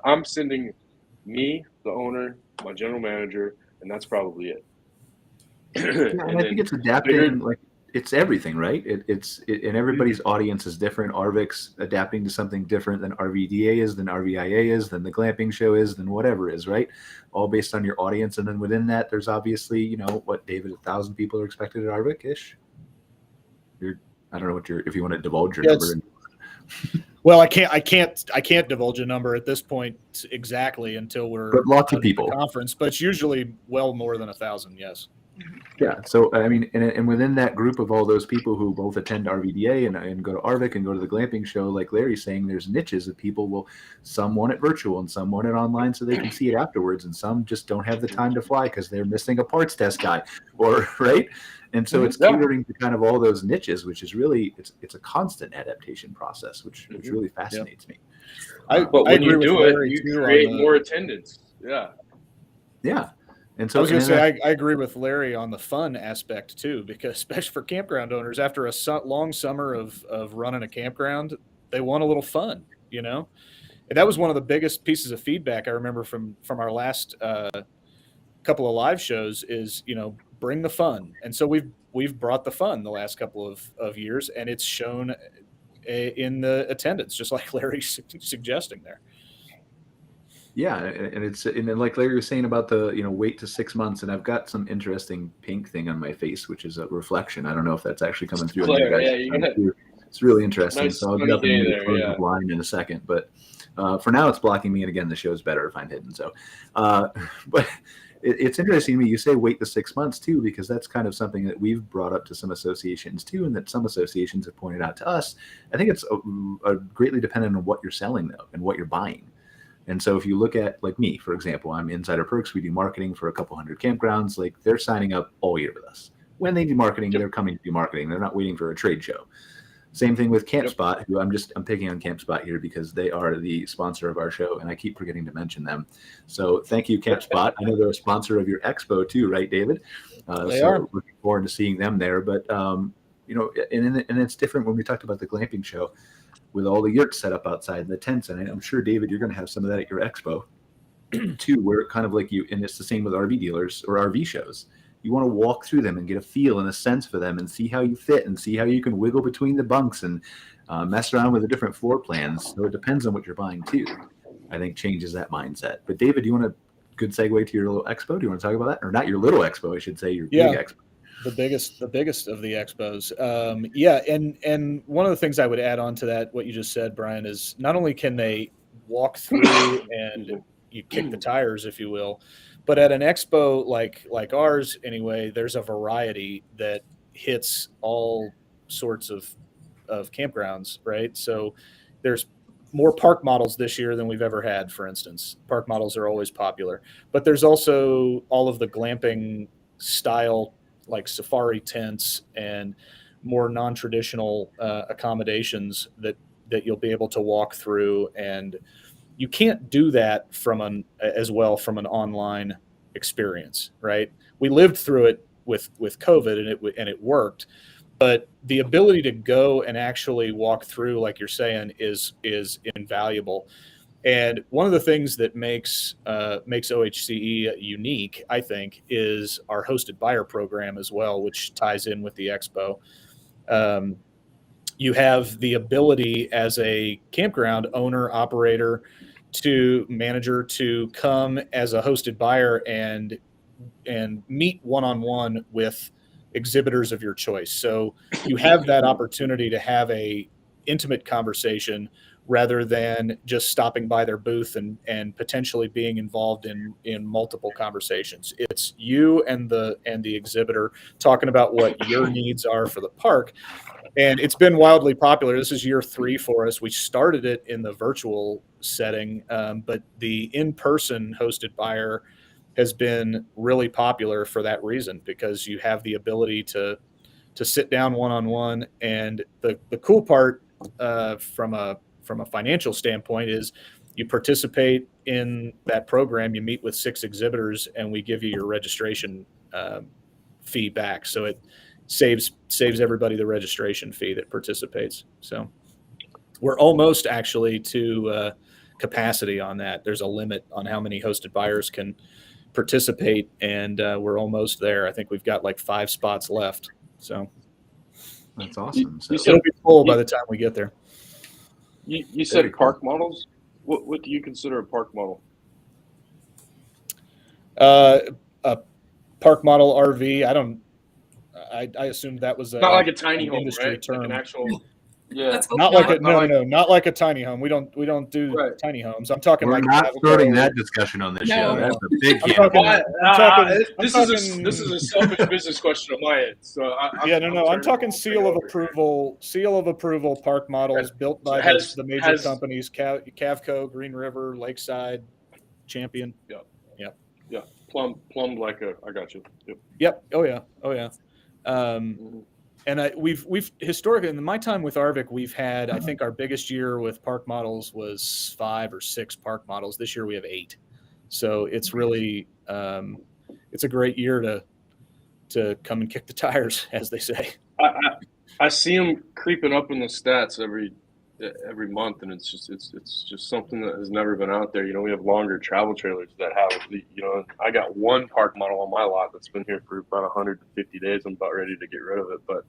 I'm sending me, the owner, my general manager, and that's probably it. And I think it's adapting, like it's everything, right? And everybody's audience is different. RVIC's adapting to something different than RVDA is, than RVIA is, than the glamping show is, than whatever is, right? All based on your audience. And then within that, there's obviously, David, 1,000 people are expected at RVIC-ish. I don't know if you want to divulge your number. Well, I can't divulge a number at this point exactly until we're but lots of people conference, but it's usually well more than 1,000. Yes. Yeah. So, I mean, and within that group of all those people who both attend RVDA and go to ARVC and go to the glamping show, like Larry's saying, there's niches of people. Well, some want it virtual and some want it online so they can see it afterwards. And some just don't have the time to fly because they're missing a parts test guy or right. And so it's catering to kind of all those niches, which is really, it's a constant adaptation process, which really fascinates me. But when you do it, you create more attendance. Yeah. Yeah. And so I was going to say, I agree with Larry on the fun aspect too, because especially for campground owners, after a long summer of running a campground, they want a little fun, you know? And that was one of the biggest pieces of feedback I remember from our last couple of live shows is, you know, bring the fun. And so we've brought the fun the last couple of years, and it's shown in the attendance, just like Larry's suggesting there. Yeah, and then like Larry was saying about the wait to 6 months, and I've got some interesting pink thing on my face, which is a reflection. I don't know if that's actually coming through. It's really interesting. Nice, so I'll be up in the blind in a second, but for now it's blocking me, and again the show's better if I'm hidden. So, but it's interesting to me. You say wait the 6 months too, because that's kind of something that we've brought up to some associations too, and that some associations have pointed out to us. I think it's greatly dependent on what you're selling though and what you're buying. And so if you look at, like me, for example, I'm Insider Perks. We do marketing for a couple hundred campgrounds. Like they're signing up all year with us. When they do marketing, they're coming to do marketing. They're not waiting for a trade show. Same thing with CampSpot, who I'm picking on CampSpot here because they are the sponsor of our show, and I keep forgetting to mention them. So thank you, CampSpot. I know they're a sponsor of your expo too, right, David? They are. Looking forward to seeing them there. But and it's different when we talked about the glamping show, with all the yurts set up outside and the tents. And I'm sure, David, you're going to have some of that at your expo too, where it kind of like and it's the same with RV dealers or RV shows. You want to walk through them and get a feel and a sense for them and see how you fit and see how you can wiggle between the bunks and mess around with the different floor plans. So it depends on what you're buying too. I think changes that mindset. But David, do you want a good segue to your little expo? Do you want to talk about that? Or not your little expo, I should say, your big expo. The biggest of the expos. And one of the things I would add on to that, what you just said, Brian, is not only can they walk through and you kick the tires, if you will, but at an expo like ours anyway, there's a variety that hits all sorts of campgrounds, right? So there's more park models this year than we've ever had, for instance. Park models are always popular, but there's also all of the glamping style, like safari tents and more non-traditional accommodations that you'll be able to walk through. And you can't do that from an online experience, right? We lived through it with COVID and it worked, but the ability to go and actually walk through, like you're saying, is invaluable. And one of the things that makes OHCE unique, I think, is our hosted buyer program as well, which ties in with the expo. You have the ability as a campground owner, operator, manager to come as a hosted buyer and meet one-on-one with exhibitors of your choice. So you have that opportunity to have a intimate conversation rather than just stopping by their booth and potentially being involved in multiple conversations. It's you and the exhibitor talking about what your needs are for the park. And it's been wildly popular. This is year 3 for us. We started it in the virtual setting, but the in-person hosted buyer has been really popular for that reason, because you have the ability to sit down one-on-one. And the cool part from a financial standpoint is you participate in that program, you meet with 6 exhibitors, and we give you your registration fee back. So it saves everybody the registration fee that participates. So we're almost actually to capacity on that. There's a limit on how many hosted buyers can participate, and we're almost there. I think we've got like 5 spots left. So that's awesome. So it'll be full by the time we get there. You said park models. What do you consider a park model? A park model RV. I assumed that was not like a tiny home, industry right? term. Like an actual. Yeah. Let's hope Not not. like a not like a tiny home. We don't do Right. tiny homes. I'm talking We're like not Cavco. starting that discussion on this show. No. That's a big I'm can of talking- worms. This is a selfish business question on my end. So I'm talking seal of approval park models built by the major companies, Cavco, Green River, Lakeside, Champion. Yeah. Plumbed like a. I got you. Yep. Oh yeah. And we've historically, in my time with ARVC, we've had, I think our biggest year with park models was 5 or 6 park models. This year we have 8. So it's really, it's a great year to come and kick the tires, as they say. I see them creeping up in the stats every month, and it's just something that has never been out there. We have longer travel trailers that have, I got one park model on my lot that's been here for about 150 days. I'm about ready to get rid of it, but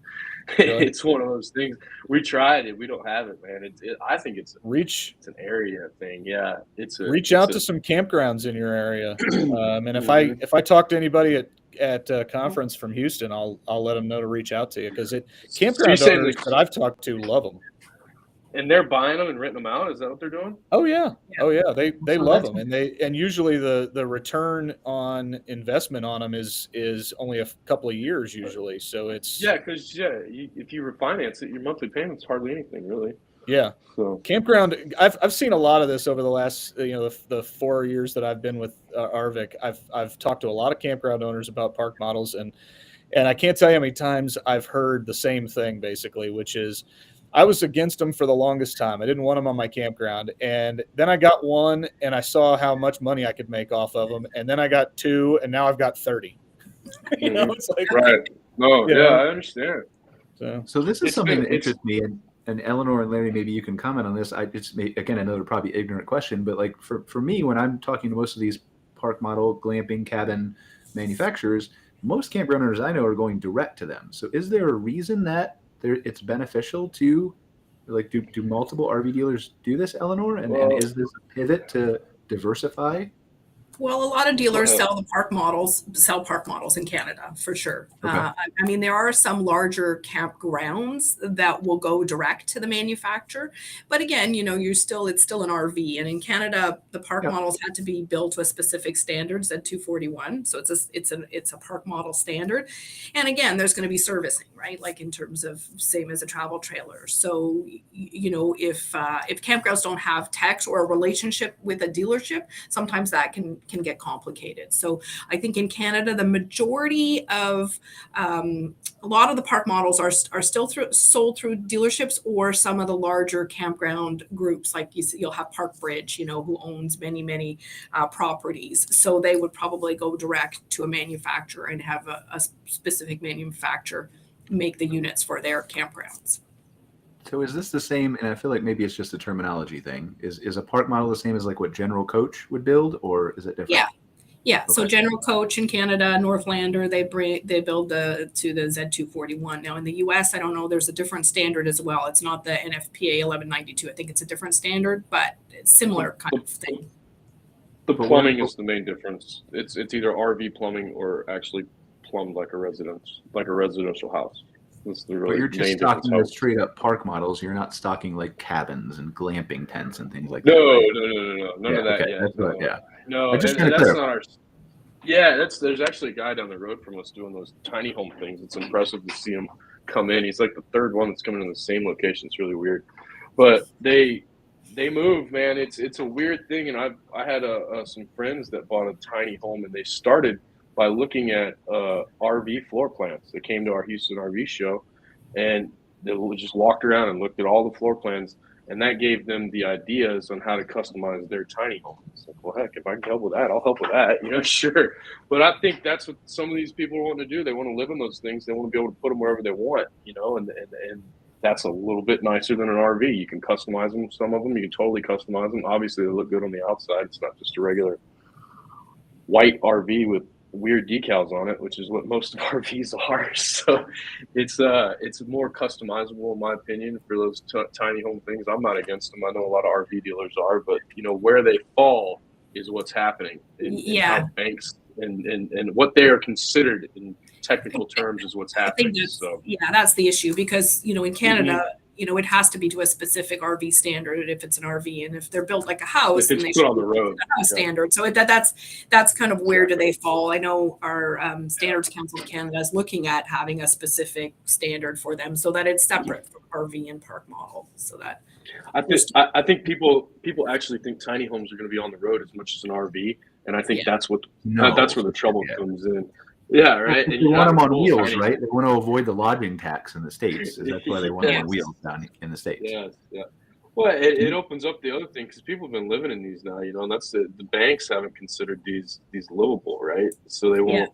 it's one of those things. We tried it. We don't have it, man. I think it's an area thing. Yeah. Reach out to some campgrounds in your area. And if I talk to anybody at a conference from Houston, I'll let them know to reach out to you, because campground owners that I've talked to love them. And they're buying them and renting them out. Is that what they're doing? Oh yeah. They love them, and usually the return on investment on them is only a couple of years usually. So it's because if you refinance it, your monthly payment's hardly anything really. Yeah. So campground, I've seen a lot of this over the last the 4 years that I've been with ARVC. I've talked to a lot of campground owners about park models, and I can't tell you how many times I've heard the same thing basically, which is, I was against them for the longest time. I didn't want them on my campground. And then I got one and I saw how much money I could make off of them. And then I got 2 and now I've got 30. It's like, right. No, I understand. So this is something that interests me. And Eleanor and Larry, maybe you can comment on this. Again, another probably ignorant question, but like for me, when I'm talking to most of these park model, glamping, cabin manufacturers, most campground owners I know are going direct to them. So is there a reason that it's beneficial to, like, do multiple RV dealers do this, Eleanor? And is this a pivot to diversify? Well, a lot of dealers sell park models in Canada for sure. Okay. I mean, there are some larger campgrounds that will go direct to the manufacturer, but again, it's still an RV, and in Canada, the park models had to be built to a specific standard, Z241. So it's a park model standard, and again, there's going to be servicing, right? Like in terms of same as a travel trailer. So if campgrounds don't have techs or a relationship with a dealership, sometimes that can get complicated. So I think in Canada, the majority of a lot of the park models are still sold through dealerships or some of the larger campground groups, like you'll have Park Bridge, who owns many properties. So they would probably go direct to a manufacturer and have a specific manufacturer make the units for their campgrounds. So is this the same? And I feel like maybe it's just a terminology thing. Is a park model the same as like what General Coach would build, or is it different? Yeah. Okay. So General Coach in Canada, Northlander, they build to the Z241. Now in the US, I don't know, there's a different standard as well. It's not the NFPA 1192. I think it's a different standard, but it's similar kind of thing. The plumbing is the main difference. It's either RV plumbing or actually plumbed like a residential house. But you're just stocking those straight up park models. You're not stocking like cabins and glamping tents and things like that. No, right? None of that. Okay. Yeah. No, that's not our. Yeah, there's actually a guy down the road from us doing those tiny home things. It's impressive to see him come in. He's like the third one that's coming in the same location. It's really weird, but they move, man. It's a weird thing. And I had some friends that bought a tiny home, and they started by looking at RV floor plans. They came to our Houston RV show, and they just walked around and looked at all the floor plans, and that gave them the ideas on how to customize their tiny home. It's like, well, heck, if I can help with that, I'll help with that, sure. But I think that's what some of these people want to do. They want to live in those things. They want to be able to put them wherever they want, and that's a little bit nicer than an RV. You can customize them. Some of them, you can totally customize them. Obviously, they look good on the outside. It's not just a regular white RV with weird decals on it, which is what most of RVs are. So it's more customizable, in my opinion, for those tiny home things. I'm not against them. I know a lot of RV dealers are, but where they fall is what's happening in how banks and what they are considered in technical terms is what's happening. That's the issue, because in Canada, it has to be to a specific RV standard if it's an RV, and if they're built like a house, If then it's they put should on the be road. a house standard. So that's kind of where do they fall. I know our Standards Council of Canada is looking at having a specific standard for them so that it's separate from RV and park model. So that I think people actually think tiny homes are going to be on the road as much as an RV, and I think that's where the trouble comes in. Yeah, right. They want them on wheels, right? They want to avoid the lodging tax in the States. So that's why they want them on wheels down in the States. Yes, yeah. Well, it opens up the other thing because people have been living in these now, and that's the banks haven't considered these livable, right? So they won't.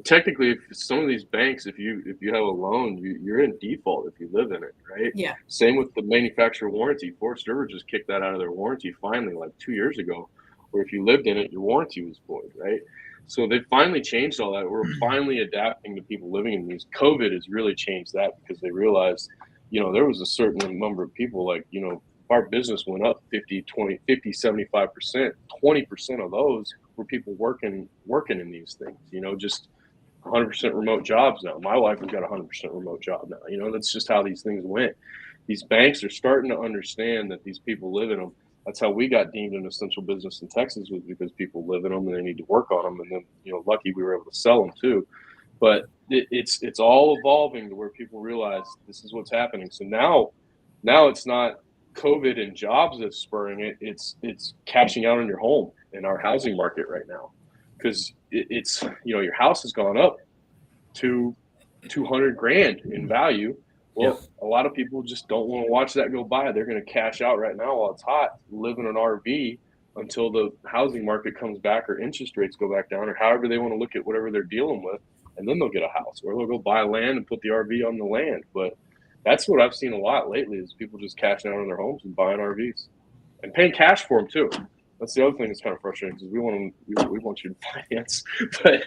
Technically, if some of these banks, if you have a loan, you're in default if you live in it, right? Yeah. Same with the manufacturer warranty. Forest River just kicked that out of their warranty finally, like 2 years ago, where if you lived in it, your warranty was void, right? So they finally changed all that. We're finally adapting to people living in these. COVID has really changed that because they realized, there was a certain number of people like, our business went up 50, 20, 50, 75%. 20% of those were people working in these things, just 100% remote jobs now. My wife has got a 100% remote job now. That's just how these things went. These banks are starting to understand that these people live in them. That's how we got deemed an essential business in Texas, was because people live in them and they need to work on them. And then, lucky we were able to sell them too. But it's all evolving to where people realize this is what's happening. So now it's not COVID and jobs that's spurring it. It's cashing out on your home in our housing market right now, because it's your house has gone up to $200,000 in value. Well, a lot of people just don't want to watch that go by. They're going to cash out right now while it's hot, live in an RV until the housing market comes back or interest rates go back down, or however they want to look at whatever they're dealing with, and then they'll get a house, or they'll go buy land and put the RV on the land. But that's what I've seen a lot lately, is people just cashing out on their homes and buying RVs and paying cash for them too. That's the other thing that's kind of frustrating, because we want you to finance, but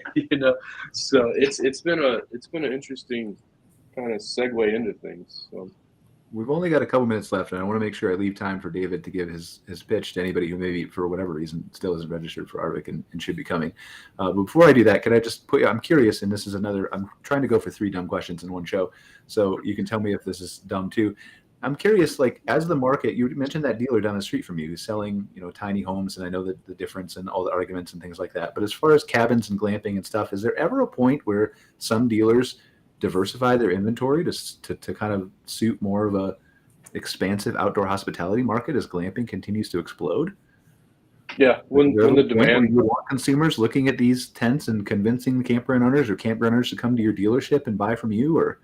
so it's been an interesting kind of segue into things. So we've only got a couple minutes left, and I want to make sure I leave time for David to give his pitch to anybody who maybe for whatever reason still isn't registered for ARVC and should be coming. But before I do that, could I just I'm curious, and this is I'm trying to go for 3 dumb questions in one show, so you can tell me if this is dumb too. I'm curious, like, as the market, you mentioned that dealer down the street from you who's selling, tiny homes, and I know that the difference and all the arguments and things like that. But as far as cabins and glamping and stuff, is there ever a point where some dealers diversify their inventory to kind of suit more of a expansive outdoor hospitality market as glamping continues to explode? Yeah, when the demand, you want consumers looking at these tents and convincing campground owners or campgrounders to come to your dealership and buy from you, or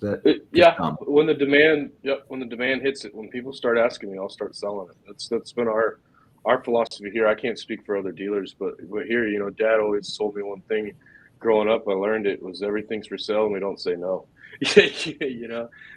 is that when the demand hits it, when people start asking me, I'll start selling it. That's been our philosophy here. I can't speak for other dealers, but here, Dad always told me one thing. Growing up, I learned it was everything's for sale and we don't say no.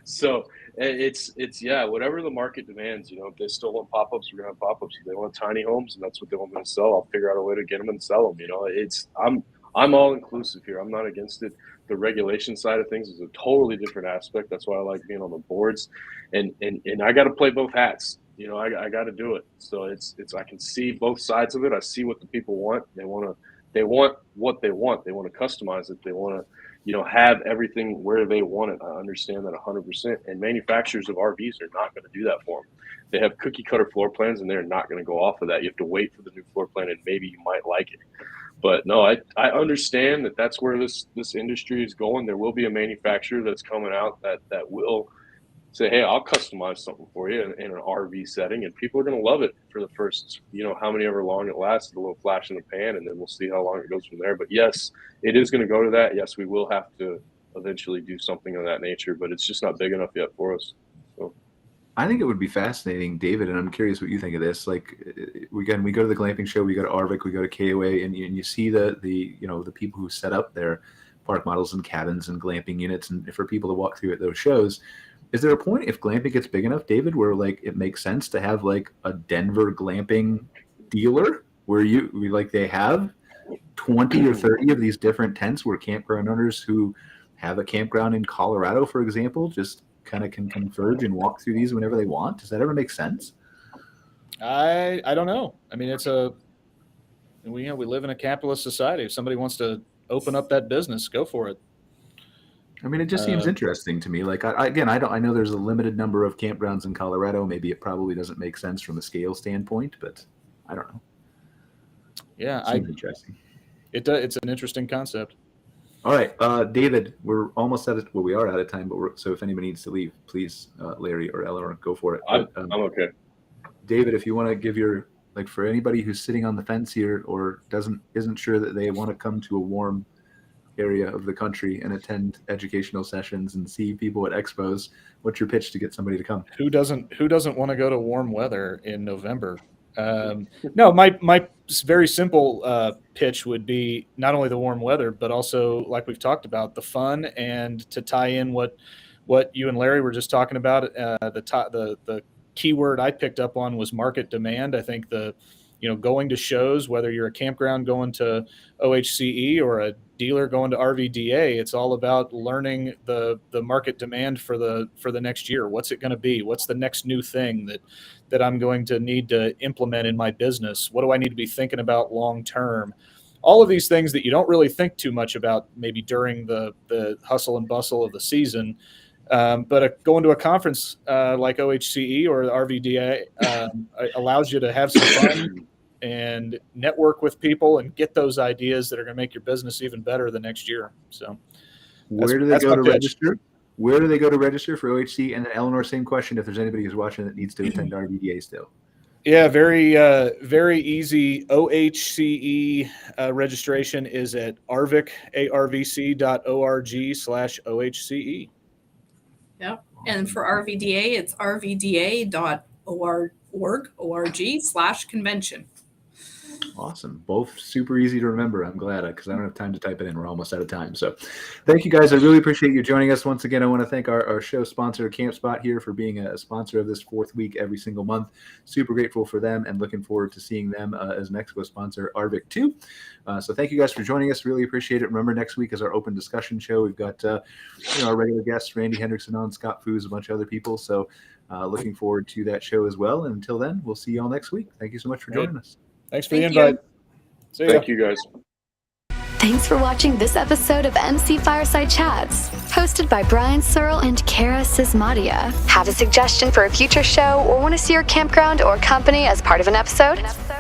So it's whatever the market demands. If they still want pop-ups, we're gonna have pop-ups. If they want tiny homes and that's what they want me to sell, I'll figure out a way to get them and sell them. I'm all inclusive here. I'm not against it. The regulation side of things is a totally different aspect. That's why I like being on the boards, and I got to play both hats. I got to do it. So it's I can see both sides of it. I see what the people want. They want what they want. They want to customize it. They want to, have everything where they want it. I understand that 100%. And manufacturers of RVs are not going to do that for them. They have cookie cutter floor plans, and they're not going to go off of that. You have to wait for the new floor plan, and maybe you might like it. But no, I understand that that's where this industry is going. There will be a manufacturer that's coming out that will say, hey, I'll customize something for you in an RV setting, and people are going to love it for the first, how many ever long it lasts, a little flash in the pan, and then we'll see how long it goes from there. But yes, it is going to go to that. Yes, we will have to eventually do something of that nature, but it's just not big enough yet for us. So I think it would be fascinating, David, and I'm curious what you think of this. Like, we go to the glamping show, we go to ARVC, we go to KOA, and you see the people who set up their park models and cabins and glamping units, and for people to walk through at those shows. Is there a point, if glamping gets big enough, David, where like it makes sense to have like a Denver glamping dealer where they have 20 or 30 of these different tents where campground owners who have a campground in Colorado, for example, just kind of can converge and walk through these whenever they want? Does that ever make sense? I don't know. I mean, we live in a capitalist society. If somebody wants to open up that business, go for it. I mean, it just seems interesting to me. Like, I know there's a limited number of campgrounds in Colorado. Maybe it probably doesn't make sense from a scale standpoint, but I don't know. Yeah, seems interesting. It's an interesting concept. All right, David, we're almost at it. Well, we are out of time, but so if anybody needs to leave, please, Larry or Eleanor, go for it. I'm okay. David, if you want to give your, like, for anybody who's sitting on the fence here or isn't sure that they want to come to a warm area of the country and attend educational sessions and see people at expos, what's your pitch to get somebody to come? Who doesn't want to go to warm weather in November? No, my very simple pitch would be not only the warm weather, but also, like we've talked about, the fun, and to tie in what you and Larry were just talking about. The key word I picked up on was market demand. I think going to shows, whether you're a campground going to OHCE or a dealer going to RVDA, it's all about learning the market demand for the next year. What's it going to be? What's the next new thing that I'm going to need to implement in my business? What do I need to be thinking about long term? All of these things that you don't really think too much about maybe during the hustle and bustle of the season. But going to a conference like OHCE or the RVDA allows you to have some fun and network with people and get those ideas that are going to make your business even better the next year. So where do they go to register? Where do they go to register for OHC? And then Eleanor, same question, if there's anybody who's watching that needs to attend RVDA still. Yeah, very easy. OHCE registration is at arvc.org/OHCE. Yeah. And for RVDA, it's rvda.org/convention. Awesome. Both super easy to remember. I'm glad because I don't have time to type it in. We're almost out of time. So thank you guys. I really appreciate you joining us. Once again, I want to thank our show sponsor, CampSpot, here for being a sponsor of this fourth week every single month. Super grateful for them and looking forward to seeing them as an Expo sponsor, ARVC 2. So thank you guys for joining us. Really appreciate it. Remember, next week is our open discussion show. We've got our regular guests, Randy Hendrickson on, Scott Foos, a bunch of other people. So looking forward to that show as well. And until then, we'll see you all next week. Thank you so much for joining us. Thanks for the invite. See ya. Thank you, guys. Thanks for watching this episode of MC Fireside Chats, hosted by Brian Searl and Cara Csizmadia. Have a suggestion for a future show or want to see your campground or company as part of an episode?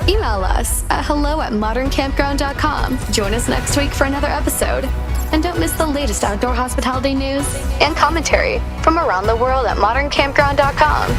Email us at hello@moderncampground.com. Join us next week for another episode. And don't miss the latest outdoor hospitality news and commentary from around the world at moderncampground.com.